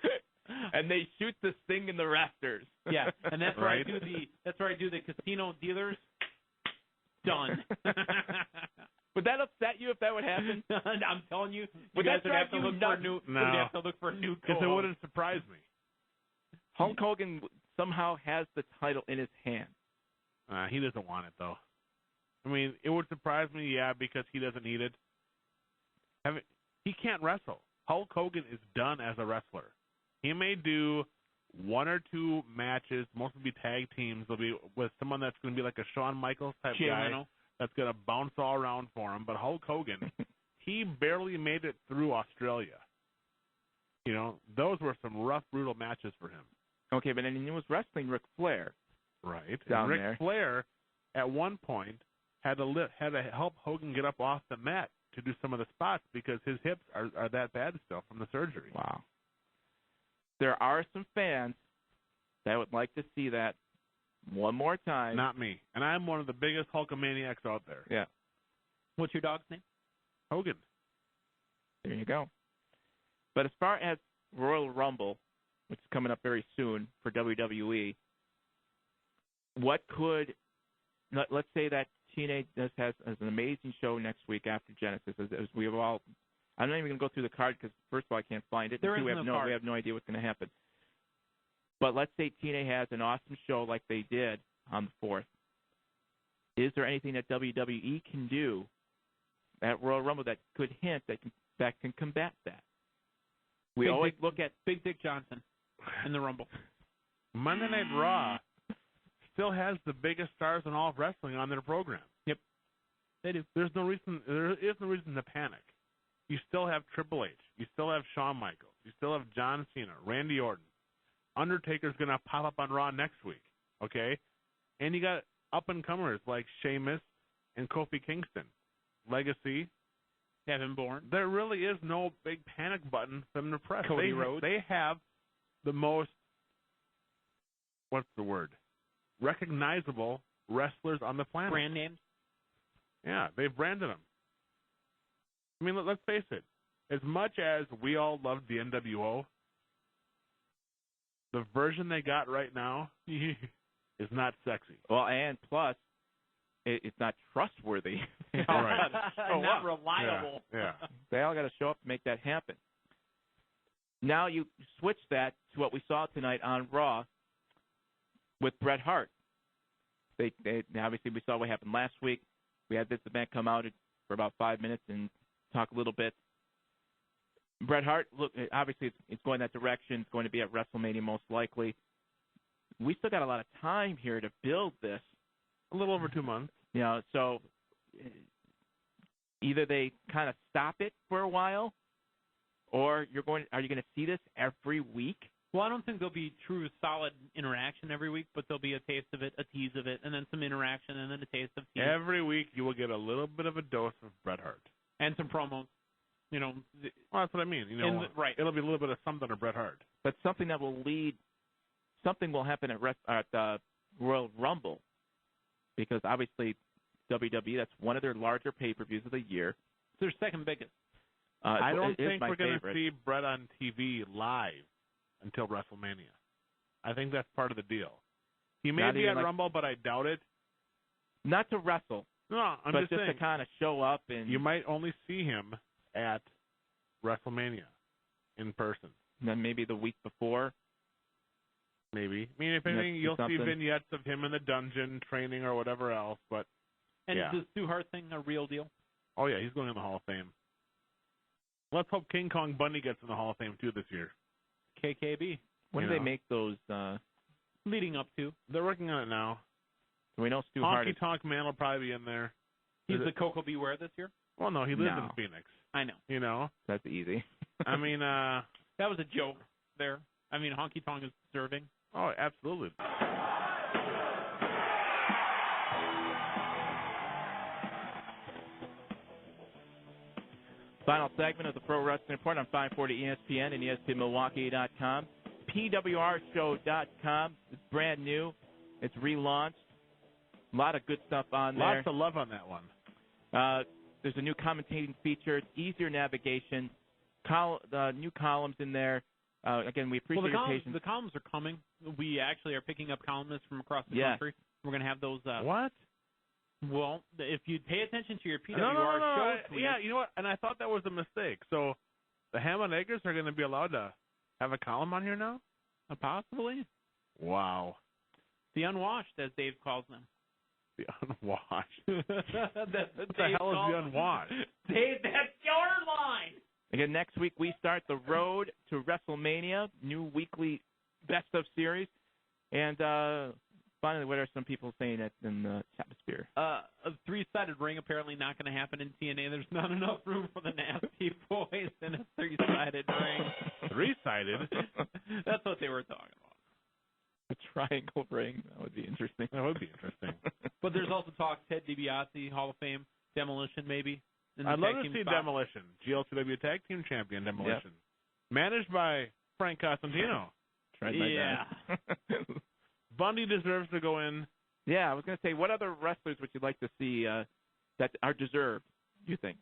J: And they shoot the Sting in the rafters.
E: Yeah, and that's where I do the casino dealers. Done.
J: Would that upset you if that would happen?
E: I'm telling you,
J: Would
E: guys
J: that
E: would have
J: drive
E: to
J: you
E: look for a
J: nuts?
E: new.
B: No.
E: Would have to look for a new
B: Because it wouldn't surprise me.
J: Hulk Hogan somehow has the title in his hand.
B: He doesn't want it, though. I mean, it would surprise me, yeah, because he doesn't need it. He can't wrestle. Hulk Hogan is done as a wrestler. He may do one or two matches, mostly be tag teams. They'll be with someone that's going to be like a Shawn Michaels type guy that's going to bounce all around for him. But Hulk Hogan, he barely made it through Australia. You know, those were some rough, brutal matches for him.
J: Okay, but then he was wrestling Ric Flair.
B: Right.
J: Down
B: and
J: there.
B: Ric Flair, at one point, had to help Hogan get up off the mat to do some of the spots because his hips are that bad still from the surgery.
J: Wow. There are some fans that would like to see that one more time.
B: Not me. And I'm one of the biggest Hulkamaniacs out there.
J: Yeah.
E: What's your dog's name?
B: Hogan.
J: There you go. But as far as Royal Rumble, which is coming up very soon for WWE, what could, let's say that TNA has an amazing show next week after Genesis, as we have all. I'm not even going to go through the card because, first of all, I can't find it.
E: There
J: we
E: is no card.
J: We have no idea what's going to happen. But let's say TNA has an awesome show like they did on the 4th. Is there anything that WWE can do at Royal Rumble that could hint that can combat that? We always look at
E: Big Dick Johnson in the Rumble.
B: Monday Night Raw still has the biggest stars in all of wrestling on their program.
E: Yep, they do.
B: There is no reason to panic. You still have Triple H. You still have Shawn Michaels. You still have John Cena, Randy Orton. Undertaker's going to pop up on Raw next week, okay? And you got up-and-comers like Sheamus and Kofi Kingston. Legacy.
E: Kevin Bourne.
B: There really is no big panic button for them to press.
E: Cody Rhodes.
B: They have the most, what's the word, recognizable wrestlers on the planet.
E: Brand names?
B: Yeah, they've branded them. I mean, let's face it. As much as we all loved the NWO, the version they got right now is not sexy.
J: Well, and plus, it's not trustworthy.
B: Right.
E: Not reliable.
B: Yeah.
J: They all got to show up to make that happen. Now you switch that to what we saw tonight on Raw with Bret Hart. They obviously, we saw what happened last week. We had this event come out for about 5 minutes and talk a little bit. Bret Hart, look, obviously it's going that direction. It's going to be at WrestleMania most likely. We still got a lot of time here to build this.
B: A little over 2 months.
J: You know, so either they kind of stop it for a while, or are you going to see this every week?
E: Well, I don't think there'll be true solid interaction every week, but there'll be a taste of it, a tease of it, and then some interaction, and then a taste of tease.
B: Every week you will get a little bit of a dose of Bret Hart.
E: And some promos. You know,
B: well, that's what I mean. You know,
E: right.
B: It'll be a little bit of something of Bret Hart.
J: But something that will lead, something will happen at Royal Rumble, because obviously WWE, that's one of their larger pay-per-views of the year.
E: It's their second biggest.
B: I don't think we're going to see Bret on TV live until WrestleMania. I think that's part of the deal. He may be at Rumble, but I doubt it.
J: Not to wrestle.
B: No, I'm
J: but
B: just
J: to
B: saying,
J: kind of show up and
B: you might only see him at WrestleMania in person.
J: And then maybe the week before.
B: Maybe. I mean, if anything, you'll see vignettes of him in the dungeon training or whatever else. But
E: and
B: yeah.
E: is the Stu Hart thing a real deal?
B: Oh yeah, he's going in the Hall of Fame. Let's hope King Kong Bundy gets in the Hall of Fame too this year.
E: KKB.
J: When do they make those?
E: Leading up to.
B: They're working on it now.
J: We know Stu Hart.
B: Honky Tonk Man will probably be in there.
E: He's the Coco Beware this year?
B: Well, no, he lives in Phoenix.
E: I know.
B: You know?
J: That's easy.
B: I mean,
E: that was a joke there. I mean, Honky Tonk is deserving.
B: Oh, absolutely.
J: Final segment of the Pro Wrestling Report on 540 ESPN and ESPNMilwaukee.com. PWRshow.com. It's brand new. It's relaunched. A lot of good stuff on there.
B: Lots of love on that one.
J: There's a new commentating feature. It's easier navigation. New columns in there. Again, we appreciate your patience.
E: The columns are coming. We actually are picking up columnists from across the
J: Yeah.
E: country. We're going to have those.
B: What?
E: Well, if you pay attention to your PWR
B: No.
E: show tweets.
B: Yeah, you know what? And I thought that was a mistake. So the Ham and Eggers are going to be allowed to have a column on here now?
E: Possibly.
B: Wow.
E: The unwashed, as Dave calls them.
B: The unwashed.
E: That's
B: what the hell is the unwashed?
E: Dave, that's your line.
J: Again, next week we start the road to WrestleMania, new weekly best of series. And finally, what are some people saying in the Chapsphere?
E: A three-sided ring apparently not going to happen in TNA. There's not enough room for the Nasty Boys in a three-sided ring.
B: Three-sided?
E: That's what they were talking about.
J: A triangle ring. That would be interesting.
B: That would be interesting.
E: But there's also talk Ted DiBiase, Hall of Fame, Demolition maybe.
B: I'd love to see Demolition, GLCW Tag Team Champion Demolition. Yep. Managed by Frank Cosentino.
J: Yeah.
B: Bundy deserves to go in.
J: Yeah, I was going to say, what other wrestlers would you like to see that are deserved, you think?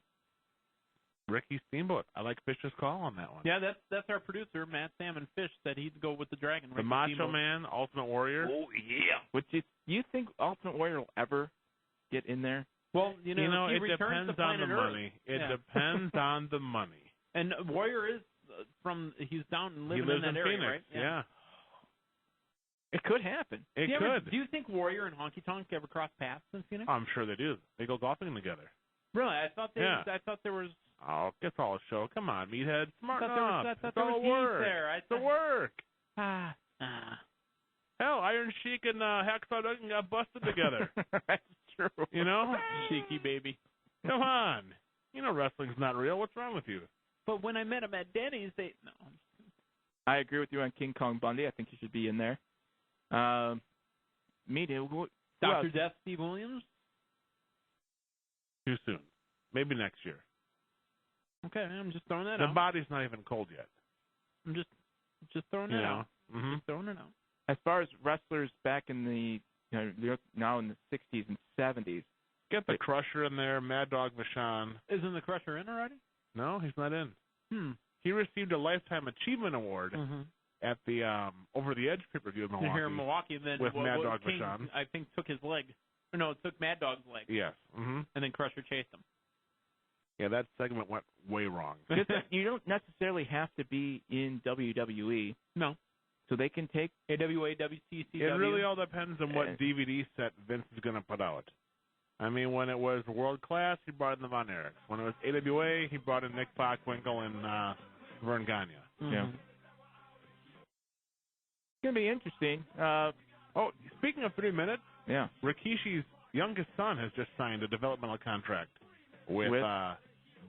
B: Ricky Steamboat. I like Fish's call on that one.
E: Yeah, that's our producer, Matt Salmon Fish, said he'd go with the Dragon.
B: The Macho Man, Ultimate Warrior.
J: Oh, yeah. You think Ultimate Warrior will ever get in there?
E: Well, you know
B: it depends on the money. It depends on the money.
E: And Warrior is he's down living in that area,
B: Phoenix,
E: right?
B: Yeah.
J: It could happen.
B: It could.
E: Do you think Warrior and Honky Tonk ever cross paths in Phoenix?
B: I'm sure they do. They go golfing together.
E: Really? I thought there was.
B: Oh, it's all a show. Come on, meathead. Smart enough.
E: I thought there was
B: work.
E: there.
B: It's a work.
E: Hell,
B: Iron Sheik and Hacksaw Duggan got busted together.
J: That's true.
B: You know?
E: Cheeky baby.
B: Come on. You know wrestling's not real. What's wrong with you?
E: But when I met him at Denny's, no.
J: I agree with you on King Kong Bundy. I think he should be in there. Me too.
E: Dr. Death, Steve Williams?
B: Too soon. Maybe next year.
E: Okay, I'm just throwing that out.
B: The body's not even cold yet.
E: I'm just throwing it out.
B: Mm-hmm.
E: Just throwing it out.
J: As far as wrestlers back in the now in the 60s and 70s,
B: get the Crusher in there, Mad Dog Vachon.
E: Isn't the Crusher in already?
B: No, he's not in. He received a Lifetime Achievement Award at the Over the Edge pay-per-view in Milwaukee.
E: Here in Milwaukee, then
B: with Mad Dog
E: King,
B: Vachon.
E: I think took his leg. Or no, it took Mad Dog's leg.
B: Yes. Mm-hmm.
E: And then Crusher chased him.
B: Yeah, that segment went way wrong.
J: You don't necessarily have to be in WWE.
E: No.
J: So they can take
E: AWA, WCCW.
B: It really all depends on what DVD set Vince is going to put out. I mean, when it was World Class, he brought in the Von Erichs. When it was AWA, he brought in Nick Bockwinkel and Vern Gagne.
J: Yeah. It's going to be interesting.
B: Speaking of 3 minutes,
J: yeah,
B: Rikishi's youngest son has just signed a developmental contract with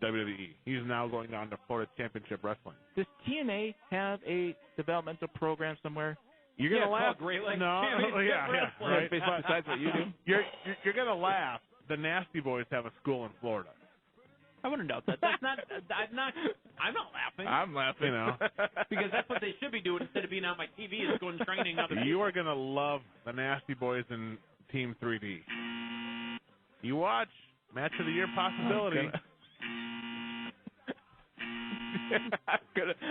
B: WWE. He's now going on to Florida Championship Wrestling.
J: Does TNA have a developmental program somewhere?
B: You're gonna laugh.
E: Great Lakes
B: right.
J: Besides what you do,
B: you're gonna laugh. The Nasty Boys have a school in Florida.
E: I wouldn't doubt that. That's not. I'm not laughing.
J: I'm laughing.
B: You know,
E: because that's what they should be doing instead of being on my TV is going training other people.
B: You are gonna love the Nasty Boys in Team 3D. You watch Match of the Year possibility.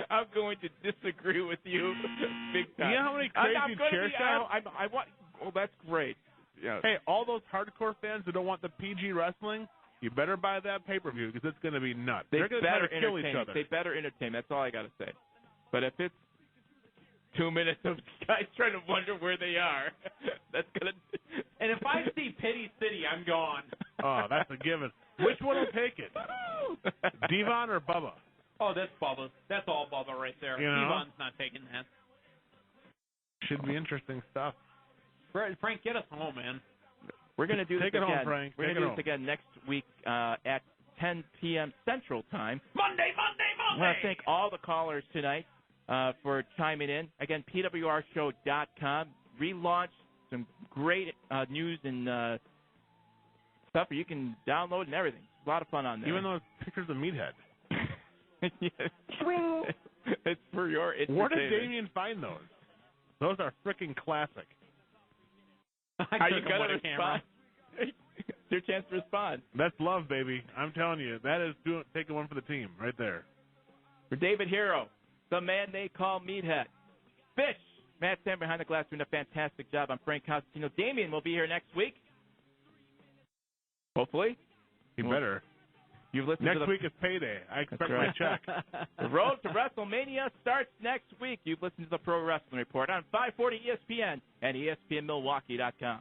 J: I'm going to disagree with you big time.
B: You know how many crazy chair shots?
J: Well, that's great.
B: Hey, all those hardcore fans who don't want the PG wrestling, you better buy that pay-per-view because it's going to be nuts. They're going to try to kill each other.
J: They better entertain. That's all I got to say. But if it's 2 minutes of guys trying to wonder where they are, that's going to...
E: And if I see Pity City, I'm gone.
B: Oh, that's a given. Which one will take it? Devon or Bubba?
E: Oh, that's Bubba. That's all Bubba right there.
B: You know?
E: Devon's not taking that.
B: Should be interesting stuff.
E: Frank, get us home, man.
J: We're going to do this again.
B: Home, Frank.
J: We're going to do this again next week at 10 p.m. Central Time.
E: Monday.
J: I want to thank all the callers tonight for chiming in. Again, PWRshow.com. Relaunched some great news and stuff you can download and everything. A lot of fun on there.
B: Even those pictures of Meathead.
J: Swing. It's for your entertainment.
B: Where did Damien find those? Those are freaking classic.
J: Are you going to respond? It's your chance to respond.
B: That's love, baby. I'm telling you, that is taking one for the team right there.
J: For David Hero, the man they call Meathead, Fish, Matt Sam behind the glass doing a fantastic job. I'm Frank Costantino. Damien will be here next week. Hopefully.
B: He better.
J: You've listened
B: next
J: to
B: week is payday. I expect my check.
J: The road to WrestleMania starts next week. You've listened to the Pro Wrestling Report on 540 ESPN and ESPNMilwaukee.com.